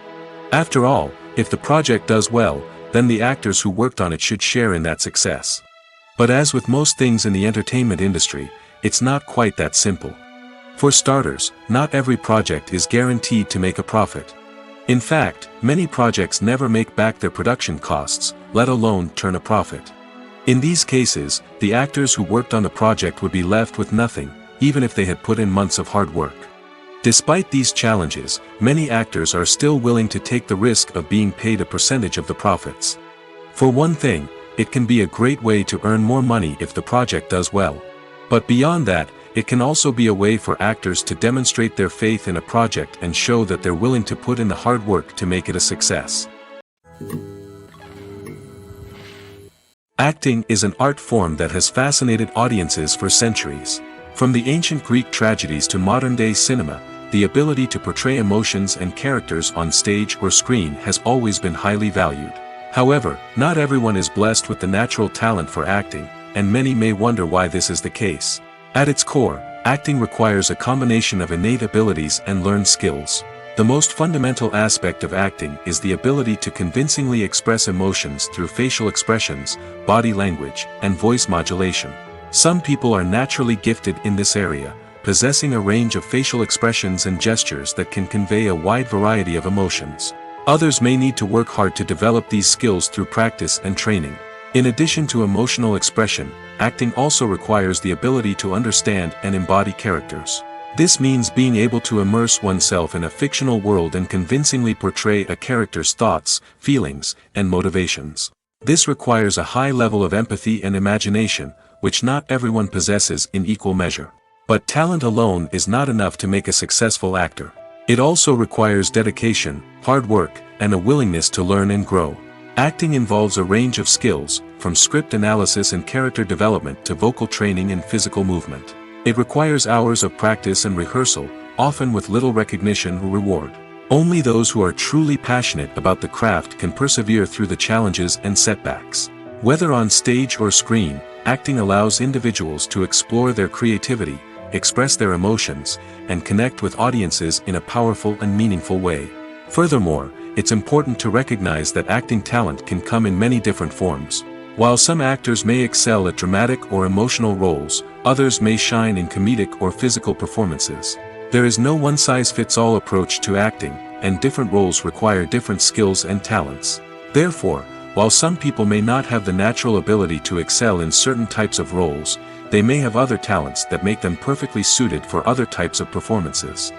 After all, If the project does well, then the actors who worked on it should share in that success. But as with most things in the entertainment industry, it's not quite that simple. For starters, not every project is guaranteed to make a profit. In fact, many projects never make back their production costs, let alone turn a profit. In these cases, the actors who worked on the project would be left with nothing, even if they had put in months of hard work. Despite these challenges, many actors are still willing to take the risk of being paid a percentage of the profits. For one thing, it can be a great way to earn more money if the project does well. But beyond that, it can also be a way for actors to demonstrate their faith in a project and show that they're willing to put in the hard work to make it a success. Acting is an art form that has fascinated audiences for centuries. From the ancient Greek tragedies to modern-day cinema, the ability to portray emotions and characters on stage or screen has always been highly valued. However, not everyone is blessed with the natural talent for acting, and many may wonder why this is the case. At its core, acting requires a combination of innate abilities and learned skills. The most fundamental aspect of acting is the ability to convincingly express emotions through facial expressions, body language, and voice modulation. Some people are naturally gifted in this area, possessing a range of facial expressions and gestures that can convey a wide variety of emotions. Others may need to work hard to develop these skills through practice and training. In addition to emotional expression, acting also requires the ability to understand and embody characters. This means being able to immerse oneself in a fictional world and convincingly portray a character's thoughts, feelings, and motivations. This requires a high level of empathy and imagination, which not everyone possesses in equal measure. But talent alone is not enough to make a successful actor. It also requires dedication, hard work, and a willingness to learn and grow. Acting involves a range of skills, from script analysis and character development to vocal training and physical movement. It requires hours of practice and rehearsal, often with little recognition or reward. Only those who are truly passionate about the craft can persevere through the challenges and setbacks. Whether on stage or screen, acting allows individuals to explore their creativity, express their emotions, and connect with audiences in a powerful and meaningful way. Furthermore, it's important to recognize that acting talent can come in many different forms. While some actors may excel at dramatic or emotional roles, others may shine in comedic or physical performances. There is no one-size-fits-all approach to acting, and different roles require different skills and talents. Therefore, while some people may not have the natural ability to excel in certain types of roles, they may have other talents that make them perfectly suited for other types of performances.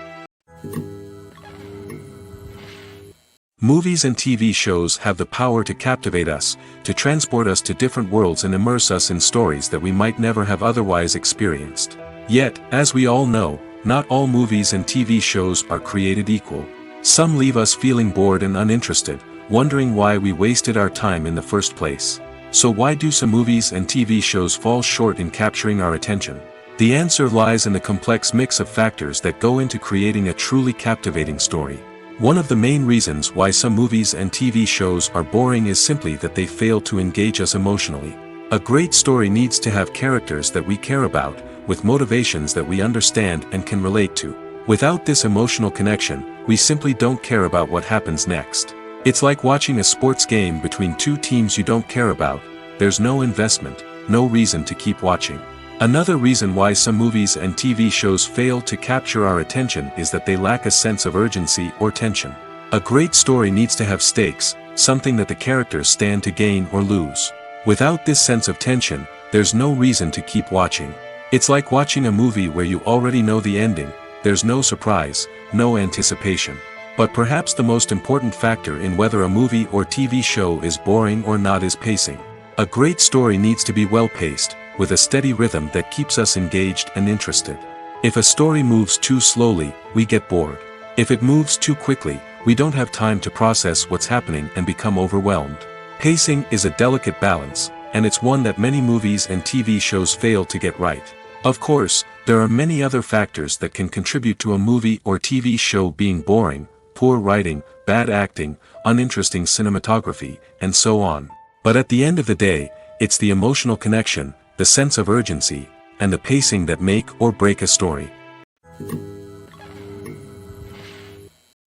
Movies and TV shows have the power to captivate us, to transport us to different worlds and immerse us in stories that we might never have otherwise experienced. Yet, as we all know, not all movies and TV shows are created equal. Some leave us feeling bored and uninterested, wondering why we wasted our time in the first place. So why do some movies and TV shows fall short in capturing our attention? The answer lies in the complex mix of factors that go into creating a truly captivating story. One of the main reasons why some movies and TV shows are boring is simply that they fail to engage us emotionally. A great story needs to have characters that we care about, with motivations that we understand and can relate to. Without this emotional connection, we simply don't care about what happens next. It's like watching a sports game between two teams you don't care about. There's no investment, no reason to keep watching. Another reason why some movies and TV shows fail to capture our attention is that they lack a sense of urgency or tension. A great story needs to have stakes, something that the characters stand to gain or lose. Without this sense of tension, there's no reason to keep watching. It's like watching a movie where you already know the ending. There's no surprise, no anticipation. But perhaps the most important factor in whether a movie or TV show is boring or not is pacing. A great story needs to be well-paced, with a steady rhythm that keeps us engaged and interested. If a story moves too slowly, we get bored. If it moves too quickly, we don't have time to process what's happening and become overwhelmed. Pacing is a delicate balance, and it's one that many movies and TV shows fail to get right. Of course, there are many other factors that can contribute to a movie or TV show being boring: poor writing, bad acting, uninteresting cinematography, and so on. But at the end of the day, it's the emotional connection, the sense of urgency, and the pacing that make or break a story.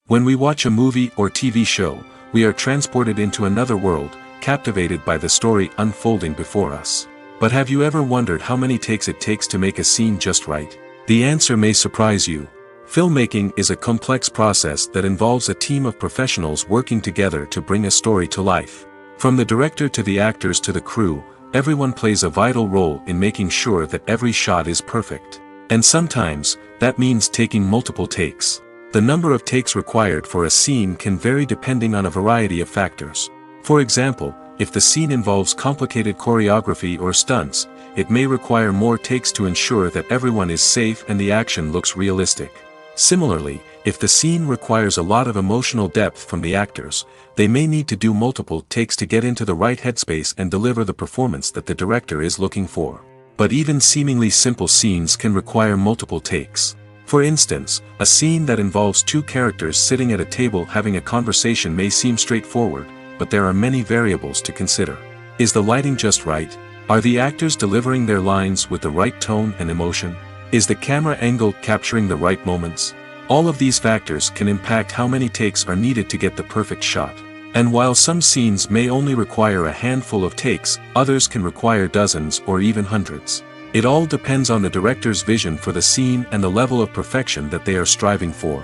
When we watch a movie or TV show, we are transported into another world, captivated by the story unfolding before us. But have you ever wondered how many takes it takes to make a scene just right? The answer may surprise you. Filmmaking is a complex process that involves a team of professionals working together to bring a story to life. From the director to the actors to the crew, everyone plays a vital role in making sure that every shot is perfect. And sometimes, that means taking multiple takes. The number of takes required for a scene can vary depending on a variety of factors. For example, if the scene involves complicated choreography or stunts, it may require more takes to ensure that everyone is safe and the action looks realistic. Similarly, if the scene requires a lot of emotional depth from the actors, they may need to do multiple takes to get into the right headspace and deliver the performance that the director is looking for. But even seemingly simple scenes can require multiple takes. For instance, a scene that involves two characters sitting at a table having a conversation may seem straightforward, but there are many variables to consider. Is the lighting just right? Are the actors delivering their lines with the right tone and emotion? Is the camera angle capturing the right moments? All of these factors can impact how many takes are needed to get the perfect shot. And while some scenes may only require a handful of takes, others can require dozens or even hundreds. It all depends on the director's vision for the scene and the level of perfection that they are striving for.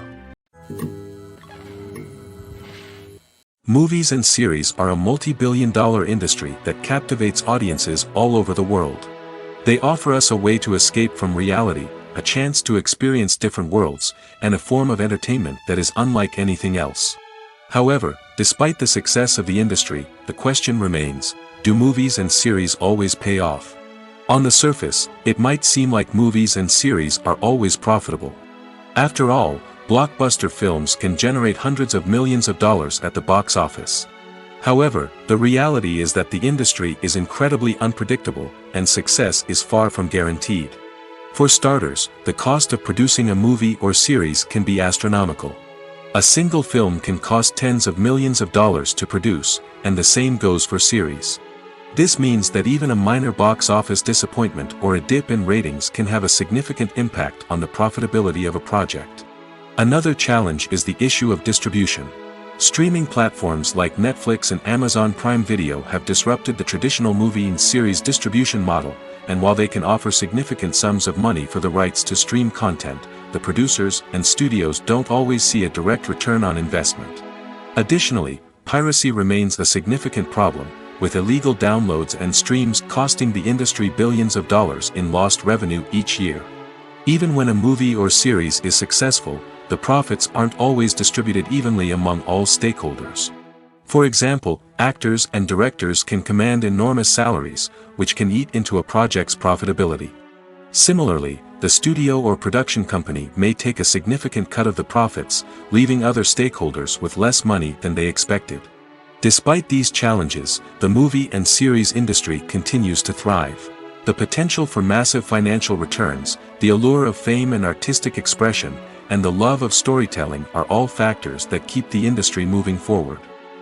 Movies and series are a multi-billion-dollar industry that captivates audiences all over the world. They offer us a way to escape from reality, a chance to experience different worlds, and a form of entertainment that is unlike anything else. However, despite the success of the industry, the question remains, do movies and series always pay off? On the surface, it might seem like movies and series are always profitable. After all, blockbuster films can generate hundreds of millions of dollars at the box office. However, the reality is that the industry is incredibly unpredictable, and success is far from guaranteed. For starters, the cost of producing a movie or series can be astronomical. A single film can cost tens of millions of dollars to produce, and the same goes for series. This means that even a minor box office disappointment or a dip in ratings can have a significant impact on the profitability of a project. Another challenge is the issue of distribution. Streaming platforms like Netflix and Amazon Prime Video have disrupted the traditional movie and series distribution model, and while they can offer significant sums of money for the rights to stream content, the producers and studios don't always see a direct return on investment. Additionally, piracy remains a significant problem, with illegal downloads and streams costing the industry billions of dollars in lost revenue each year. Even when a movie or series is successful, the profits aren't always distributed evenly among all stakeholders. For example, actors and directors can command enormous salaries, which can eat into a project's profitability. Similarly, the studio or production company may take a significant cut of the profits, leaving other stakeholders with less money than they expected. Despite these challenges, the movie and series industry continues to thrive. The potential for massive financial returns, the allure of fame and artistic expression, and the love of storytelling are all factors that keep the industry moving forward.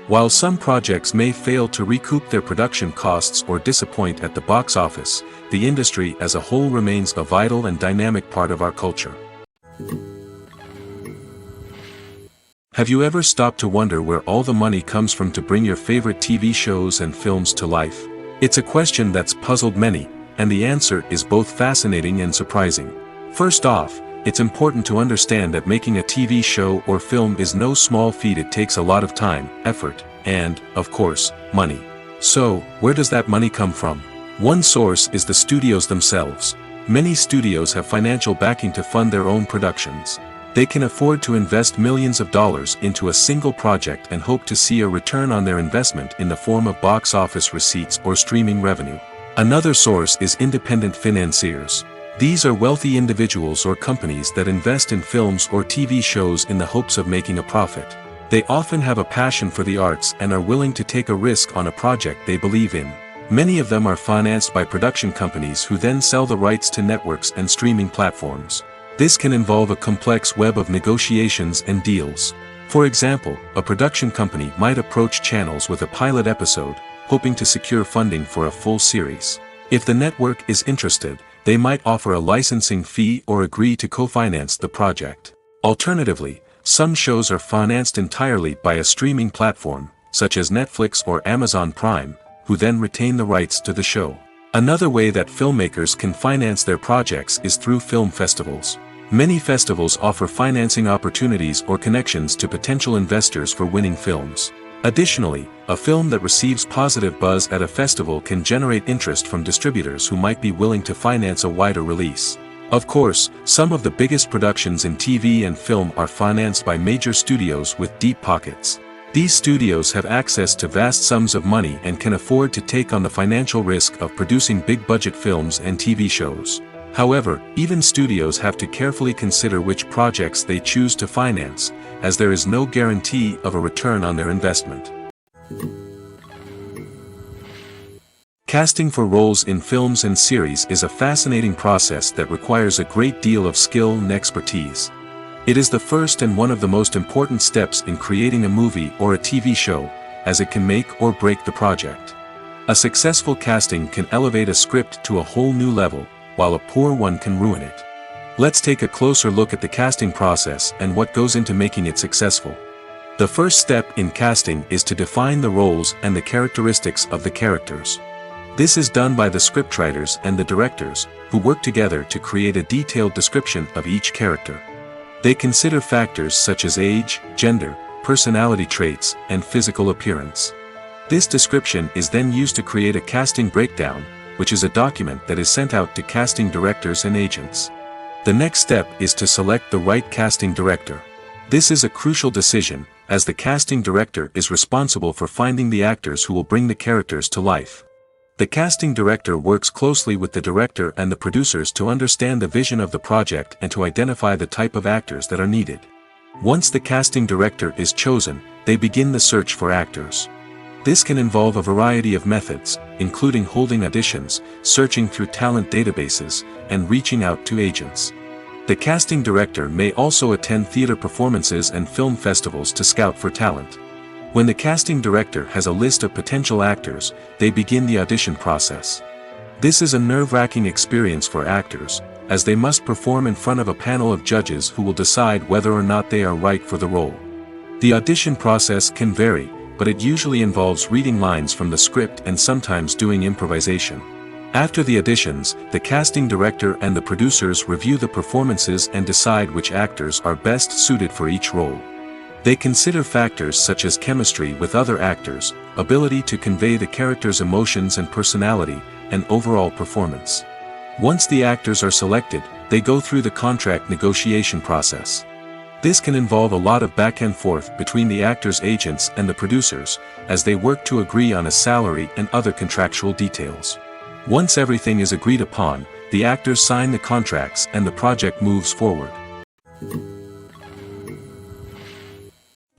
While some projects may fail to recoup their production costs or disappoint at the box office, the industry as a whole remains a vital and dynamic part of our culture. Have you ever stopped to wonder where all the money comes from to bring your favorite TV shows and films to life? It's a question that's puzzled many, and the answer is both fascinating and surprising. First off, it's important to understand that making a TV show or film is no small feat. It takes a lot of time, effort, and, of course, money. So, where does that money come from? One source is the studios themselves. Many studios have financial backing to fund their own productions. They can afford to invest millions of dollars into a single project and hope to see a return on their investment in the form of box office receipts or streaming revenue. Another source is independent financiers. These are wealthy individuals or companies that invest in films or TV shows in the hopes of making a profit. They often have a passion for the arts and are willing to take a risk on a project they believe in. Many of them are financed by production companies who then sell the rights to networks and streaming platforms. This can involve a complex web of negotiations and deals. For example, a production company might approach channels with a pilot episode, hoping to secure funding for a full series. If the network is interested, they might offer a licensing fee or agree to co-finance the project. Alternatively, some shows are financed entirely by a streaming platform, such as Netflix or Amazon Prime, who then retain the rights to the show. Another way that filmmakers can finance their projects is through film festivals. Many festivals offer financing opportunities or connections to potential investors for winning films. Additionally, a film that receives positive buzz at a festival can generate interest from distributors who might be willing to finance a wider release. Of course, some of the biggest productions in TV and film are financed by major studios with deep pockets. These studios have access to vast sums of money and can afford to take on the financial risk of producing big-budget films and TV shows. However, even studios have to carefully consider which projects they choose to finance, as there is no guarantee of a return on their investment. Casting for roles in films and series is a fascinating process that requires a great deal of skill and expertise. It is the first and one of the most important steps in creating a movie or a TV show, as it can make or break the project. A successful casting can elevate a script to a whole new level, while a poor one can ruin it. Let's take a closer look at the casting process and what goes into making it successful. The first step in casting is to define the roles and the characteristics of the characters. This is done by the scriptwriters and the directors, who work together to create a detailed description of each character. They consider factors such as age, gender, personality traits, and physical appearance. This description is then used to create a casting breakdown, which is a document that is sent out to casting directors and agents. The next step is to select the right casting director. This is a crucial decision, as the casting director is responsible for finding the actors who will bring the characters to life. The casting director works closely with the director and the producers to understand the vision of the project and to identify the type of actors that are needed. Once the casting director is chosen, they begin the search for actors. This can involve a variety of methods, including holding auditions, searching through talent databases, and reaching out to agents. The casting director may also attend theater performances and film festivals to scout for talent. When the casting director has a list of potential actors, they begin the audition process. This is a nerve-wracking experience for actors, as they must perform in front of a panel of judges who will decide whether or not they are right for the role. The audition process can vary, but it usually involves reading lines from the script and sometimes doing improvisation. After the auditions, the casting director and the producers review the performances and decide which actors are best suited for each role. They consider factors such as chemistry with other actors, ability to convey the character's emotions and personality, and overall performance. Once the actors are selected, they go through the contract negotiation process. This can involve a lot of back and forth between the actors' agents and the producers, as they work to agree on a salary and other contractual details. Once everything is agreed upon, the actors sign the contracts and the project moves forward.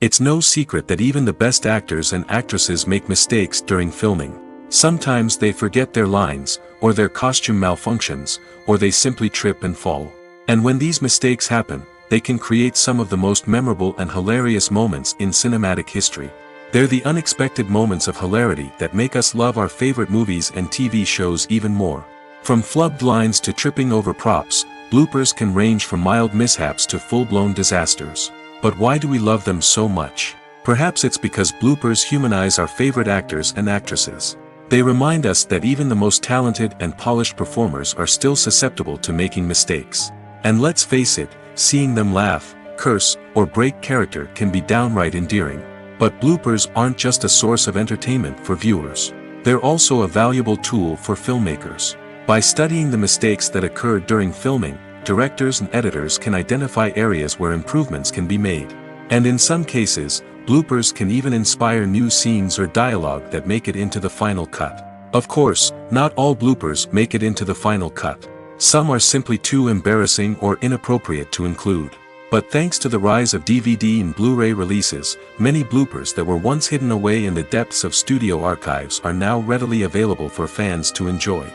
It's no secret that even the best actors and actresses make mistakes during filming. Sometimes they forget their lines, or their costume malfunctions, or they simply trip and fall. And when these mistakes happen, they can create some of the most memorable and hilarious moments in cinematic history. They're the unexpected moments of hilarity that make us love our favorite movies and TV shows even more. From flubbed lines to tripping over props, bloopers can range from mild mishaps to full-blown disasters. But why do we love them so much? Perhaps it's because bloopers humanize our favorite actors and actresses. They remind us that even the most talented and polished performers are still susceptible to making mistakes. And let's face it, seeing them laugh, curse, or break character can be downright endearing. But bloopers aren't just a source of entertainment for viewers. They're also a valuable tool for filmmakers. By studying the mistakes that occurred during filming, directors and editors can identify areas where improvements can be made. And in some cases, bloopers can even inspire new scenes or dialogue that make it into the final cut. Of course, not all bloopers make it into the final cut. Some are simply too embarrassing or inappropriate to include. But thanks to the rise of DVD and Blu-ray releases, many bloopers that were once hidden away in the depths of studio archives are now readily available for fans to enjoy.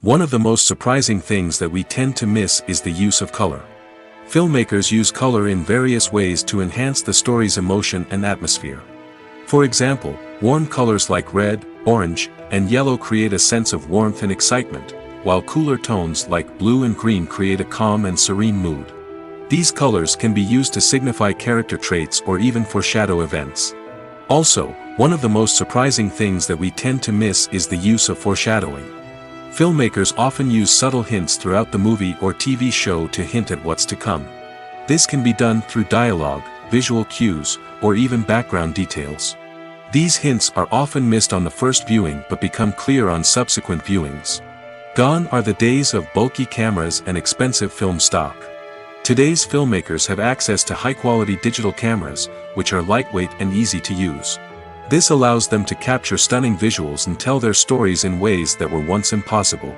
One of the most surprising things that we tend to miss is the use of color. Filmmakers use color in various ways to enhance the story's emotion and atmosphere. For example, warm colors like red, orange, and yellow create a sense of warmth and excitement, while cooler tones like blue and green create a calm and serene mood. These colors can be used to signify character traits or even foreshadow events. Also, one of the most surprising things that we tend to miss is the use of foreshadowing. Filmmakers often use subtle hints throughout the movie or TV show to hint at what's to come. This can be done through dialogue, visual cues, or even background details. These hints are often missed on the first viewing but become clear on subsequent viewings. Gone are the days of bulky cameras and expensive film stock. Today's filmmakers have access to high-quality digital cameras, which are lightweight and easy to use. This allows them to capture stunning visuals and tell their stories in ways that were once impossible.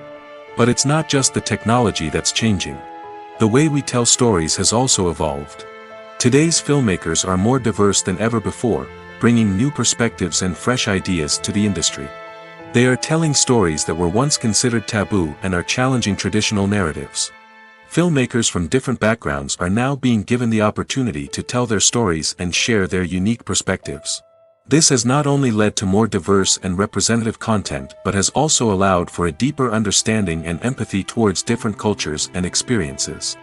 But it's not just the technology that's changing. The way we tell stories has also evolved. Today's filmmakers are more diverse than ever before, bringing new perspectives and fresh ideas to the industry. They are telling stories that were once considered taboo and are challenging traditional narratives. Filmmakers from different backgrounds are now being given the opportunity to tell their stories and share their unique perspectives. This has not only led to more diverse and representative content but has also allowed for a deeper understanding and empathy towards different cultures and experiences.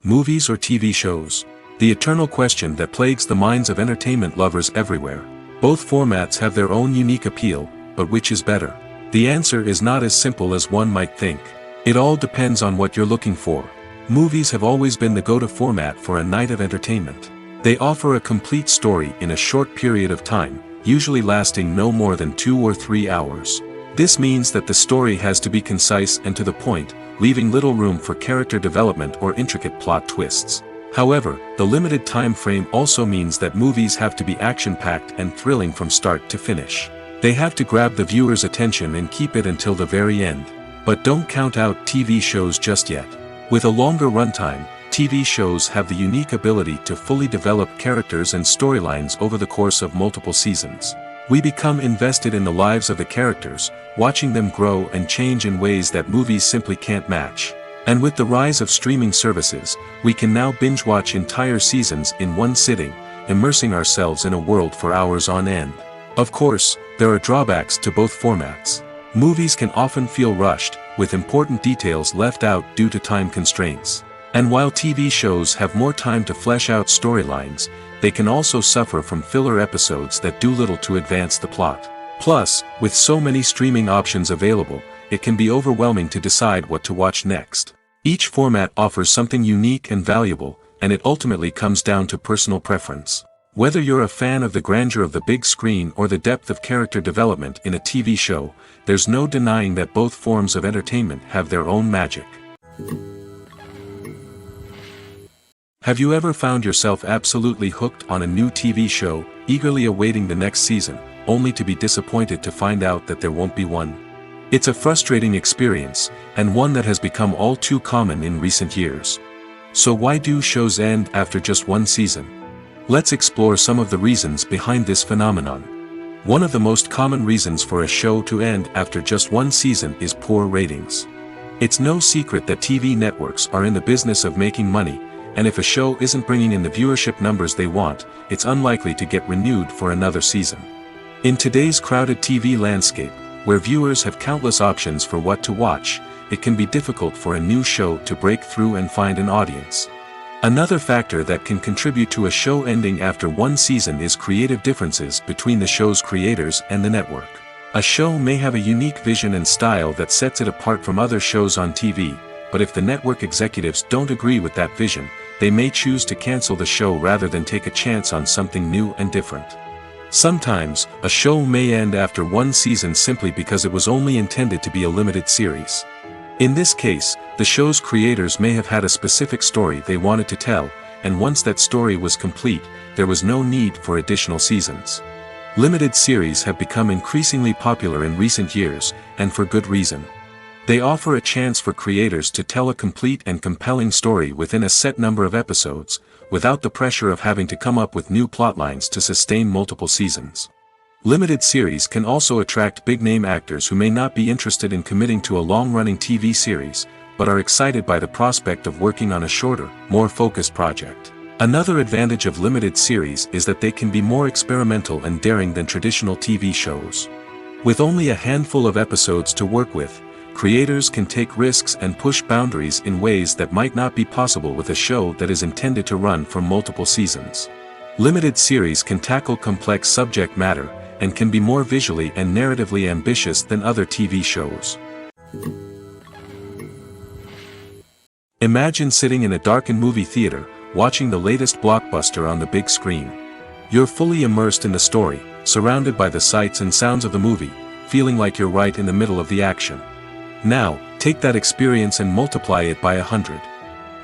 Movies or TV shows? The eternal question that plagues the minds of entertainment lovers everywhere. Both formats have their own unique appeal, but which is better? The answer is not as simple as one might think. It all depends on what you're looking for. Movies have always been the go-to format for a night of entertainment. They offer a complete story in a short period of time, usually lasting no more than 2 or 3 hours. This means that the story has to be concise and to the point, leaving little room for character development or intricate plot twists. However, the limited time frame also means that movies have to be action-packed and thrilling from start to finish. They have to grab the viewer's attention and keep it until the very end. But don't count out TV shows just yet. With a longer runtime, TV shows have the unique ability to fully develop characters and storylines over the course of multiple seasons. We become invested in the lives of the characters, watching them grow and change in ways that movies simply can't match. And with the rise of streaming services, we can now binge-watch entire seasons in one sitting, immersing ourselves in a world for hours on end. Of course, there are drawbacks to both formats. Movies can often feel rushed, with important details left out due to time constraints. And while TV shows have more time to flesh out storylines, they can also suffer from filler episodes that do little to advance the plot. Plus, with so many streaming options available, it can be overwhelming to decide what to watch next. Each format offers something unique and valuable, and it ultimately comes down to personal preference. Whether you're a fan of the grandeur of the big screen or the depth of character development in a TV show, there's no denying that both forms of entertainment have their own magic. Have you ever found yourself absolutely hooked on a new TV show, eagerly awaiting the next season, only to be disappointed to find out that there won't be one? It's a frustrating experience, and one that has become all too common in recent years. So why do shows end after just one season? Let's explore some of the reasons behind this phenomenon. One of the most common reasons for a show to end after just one season is poor ratings. It's no secret that TV networks are in the business of making money, and if a show isn't bringing in the viewership numbers they want, it's unlikely to get renewed for another season. In today's crowded TV landscape, where viewers have countless options for what to watch, it can be difficult for a new show to break through and find an audience. Another factor that can contribute to a show ending after one season is creative differences between the show's creators and the network. A show may have a unique vision and style that sets it apart from other shows on TV, but if the network executives don't agree with that vision, they may choose to cancel the show rather than take a chance on something new and different. Sometimes, a show may end after one season simply because it was only intended to be a limited series. In this case, the show's creators may have had a specific story they wanted to tell, and once that story was complete, there was no need for additional seasons. Limited series have become increasingly popular in recent years, and for good reason. They offer a chance for creators to tell a complete and compelling story within a set number of episodes, without the pressure of having to come up with new plotlines to sustain multiple seasons. Limited series can also attract big-name actors who may not be interested in committing to a long-running TV series, but are excited by the prospect of working on a shorter, more focused project. Another advantage of limited series is that they can be more experimental and daring than traditional TV shows. With only a handful of episodes to work with, creators can take risks and push boundaries in ways that might not be possible with a show that is intended to run for multiple seasons. Limited series can tackle complex subject matter, and can be more visually and narratively ambitious than other TV shows. Imagine sitting in a darkened movie theater, watching the latest blockbuster on the big screen. You're fully immersed in the story, surrounded by the sights and sounds of the movie, feeling like you're right in the middle of the action. Now, take that experience and multiply it by 100.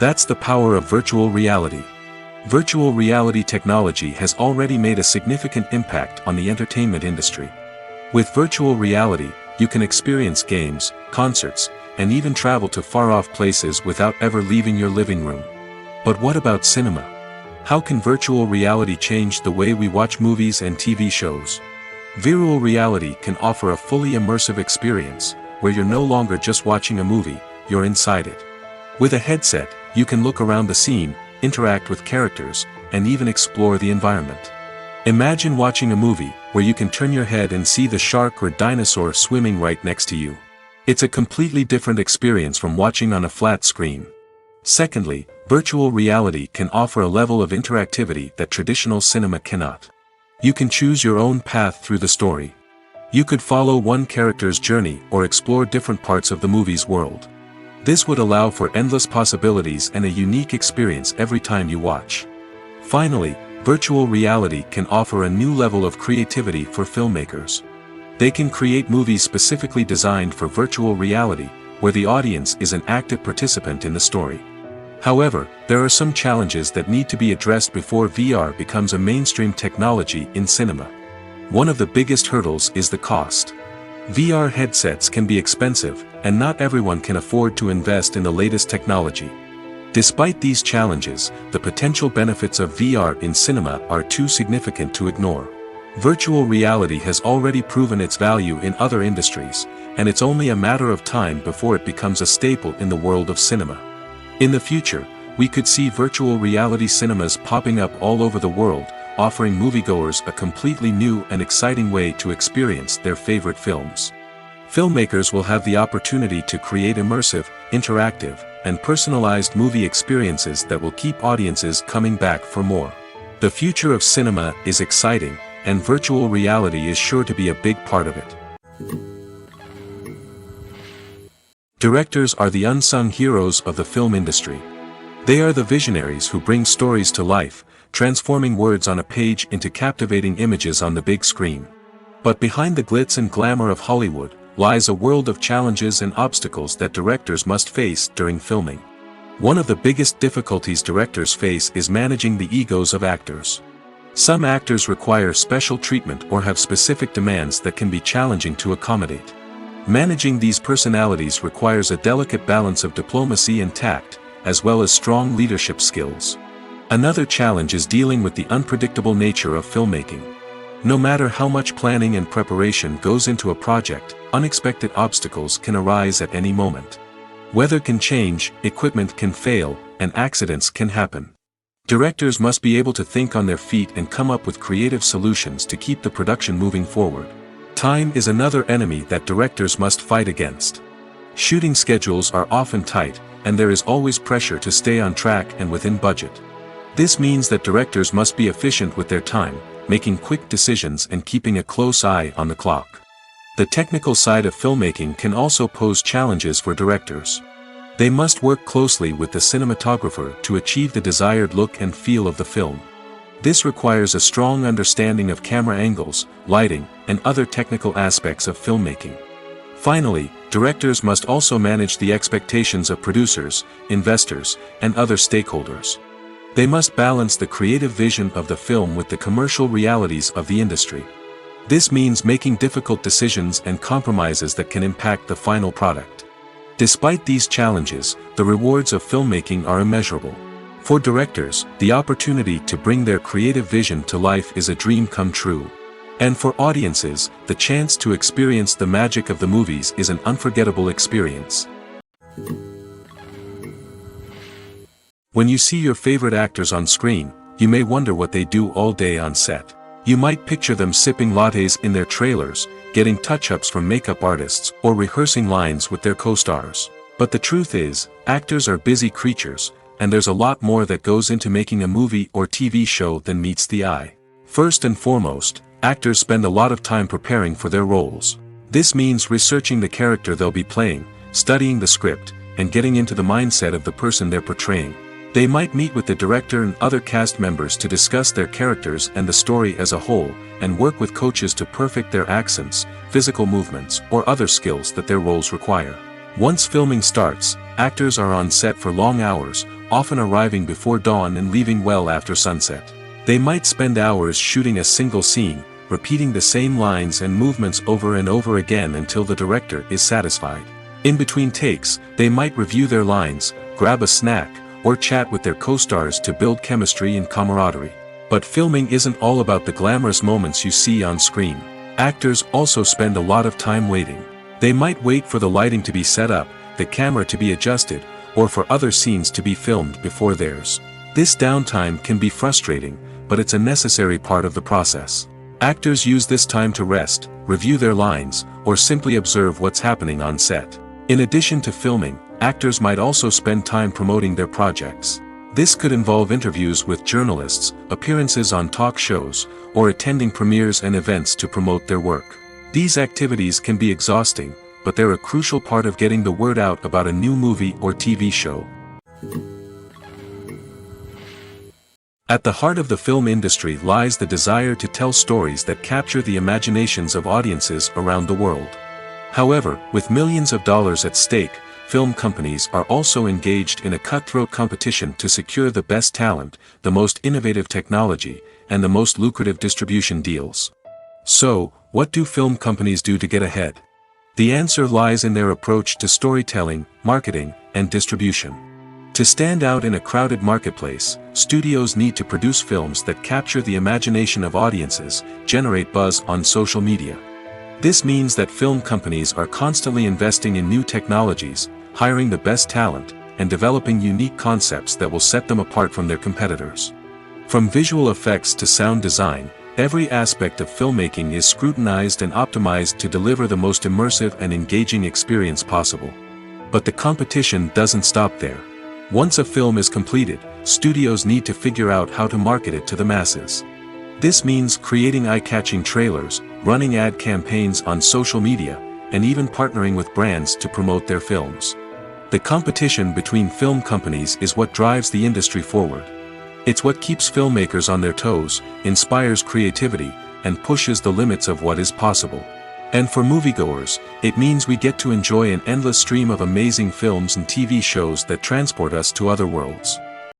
That's the power of virtual reality. Virtual reality technology has already made a significant impact on the entertainment industry. With virtual reality, you can experience games, concerts, and even travel to far-off places without ever leaving your living room. But what about cinema? How can virtual reality change the way we watch movies and TV shows? Virtual reality can offer a fully immersive experience, where you're no longer just watching a movie, you're inside it. With a headset, you can look around the scene, interact with characters, and even explore the environment. Imagine watching a movie where you can turn your head and see the shark or dinosaur swimming right next to you. It's a completely different experience from watching on a flat screen. Secondly, virtual reality can offer a level of interactivity that traditional cinema cannot. You can choose your own path through the story. You could follow one character's journey or explore different parts of the movie's world. This would allow for endless possibilities and a unique experience every time you watch. Finally, virtual reality can offer a new level of creativity for filmmakers. They can create movies specifically designed for virtual reality, where the audience is an active participant in the story. However, there are some challenges that need to be addressed before VR becomes a mainstream technology in cinema. One of the biggest hurdles is the cost. VR headsets can be expensive, and not everyone can afford to invest in the latest technology. Despite these challenges, the potential benefits of VR in cinema are too significant to ignore. Virtual reality has already proven its value in other industries, and it's only a matter of time before it becomes a staple in the world of cinema. In the future, we could see virtual reality cinemas popping up all over the world, offering moviegoers a completely new and exciting way to experience their favorite films. Filmmakers will have the opportunity to create immersive, interactive, and personalized movie experiences that will keep audiences coming back for more. The future of cinema is exciting, and virtual reality is sure to be a big part of it. Directors are the unsung heroes of the film industry. They are the visionaries who bring stories to life, transforming words on a page into captivating images on the big screen. But behind the glitz and glamour of Hollywood, lies a world of challenges and obstacles that directors must face during filming. One of the biggest difficulties directors face is managing the egos of actors. Some actors require special treatment or have specific demands that can be challenging to accommodate. Managing these personalities requires a delicate balance of diplomacy and tact, as well as strong leadership skills. Another challenge is dealing with the unpredictable nature of filmmaking. No matter how much planning and preparation goes into a project, unexpected obstacles can arise at any moment. Weather can change, equipment can fail, and accidents can happen. Directors must be able to think on their feet and come up with creative solutions to keep the production moving forward. Time is another enemy that directors must fight against. Shooting schedules are often tight, and there is always pressure to stay on track and within budget. This means that directors must be efficient with their time, making quick decisions and keeping a close eye on the clock. The technical side of filmmaking can also pose challenges for directors. They must work closely with the cinematographer to achieve the desired look and feel of the film. This requires a strong understanding of camera angles, lighting, and other technical aspects of filmmaking. Finally, directors must also manage the expectations of producers, investors, and other stakeholders. They must balance the creative vision of the film with the commercial realities of the industry. This means making difficult decisions and compromises that can impact the final product. Despite these challenges, the rewards of filmmaking are immeasurable. For directors, the opportunity to bring their creative vision to life is a dream come true. And for audiences, the chance to experience the magic of the movies is an unforgettable experience. When you see your favorite actors on screen, you may wonder what they do all day on set. You might picture them sipping lattes in their trailers, getting touch-ups from makeup artists, or rehearsing lines with their co-stars. But the truth is, actors are busy creatures, and there's a lot more that goes into making a movie or TV show than meets the eye. First and foremost, actors spend a lot of time preparing for their roles. This means researching the character they'll be playing, studying the script, and getting into the mindset of the person they're portraying. They might meet with the director and other cast members to discuss their characters and the story as a whole, and work with coaches to perfect their accents, physical movements, or other skills that their roles require. Once filming starts, actors are on set for long hours, often arriving before dawn and leaving well after sunset. They might spend hours shooting a single scene, repeating the same lines and movements over and over again until the director is satisfied. In between takes, they might review their lines, grab a snack, or chat with their co-stars to build chemistry and camaraderie. But filming isn't all about the glamorous moments you see on screen. Actors also spend a lot of time waiting. They might wait for the lighting to be set up, the camera to be adjusted, or for other scenes to be filmed before theirs. This downtime can be frustrating, but it's a necessary part of the process. Actors use this time to rest, review their lines, or simply observe what's happening on set. In addition to filming, actors might also spend time promoting their projects. This could involve interviews with journalists, appearances on talk shows, or attending premieres and events to promote their work. These activities can be exhausting, but they're a crucial part of getting the word out about a new movie or TV show. At the heart of the film industry lies the desire to tell stories that capture the imaginations of audiences around the world. However, with millions of dollars at stake, film companies are also engaged in a cutthroat competition to secure the best talent, the most innovative technology, and the most lucrative distribution deals. So, what do film companies do to get ahead? The answer lies in their approach to storytelling, marketing, and distribution. To stand out in a crowded marketplace, studios need to produce films that capture the imagination of audiences, generate buzz on social media. This means that film companies are constantly investing in new technologies, hiring the best talent, and developing unique concepts that will set them apart from their competitors. From visual effects to sound design, every aspect of filmmaking is scrutinized and optimized to deliver the most immersive and engaging experience possible. But the competition doesn't stop there. Once a film is completed, studios need to figure out how to market it to the masses. This means creating eye-catching trailers, running ad campaigns on social media, and even partnering with brands to promote their films. The competition between film companies is what drives the industry forward. It's what keeps filmmakers on their toes, inspires creativity, and pushes the limits of what is possible. And for moviegoers, it means we get to enjoy an endless stream of amazing films and TV shows that transport us to other worlds.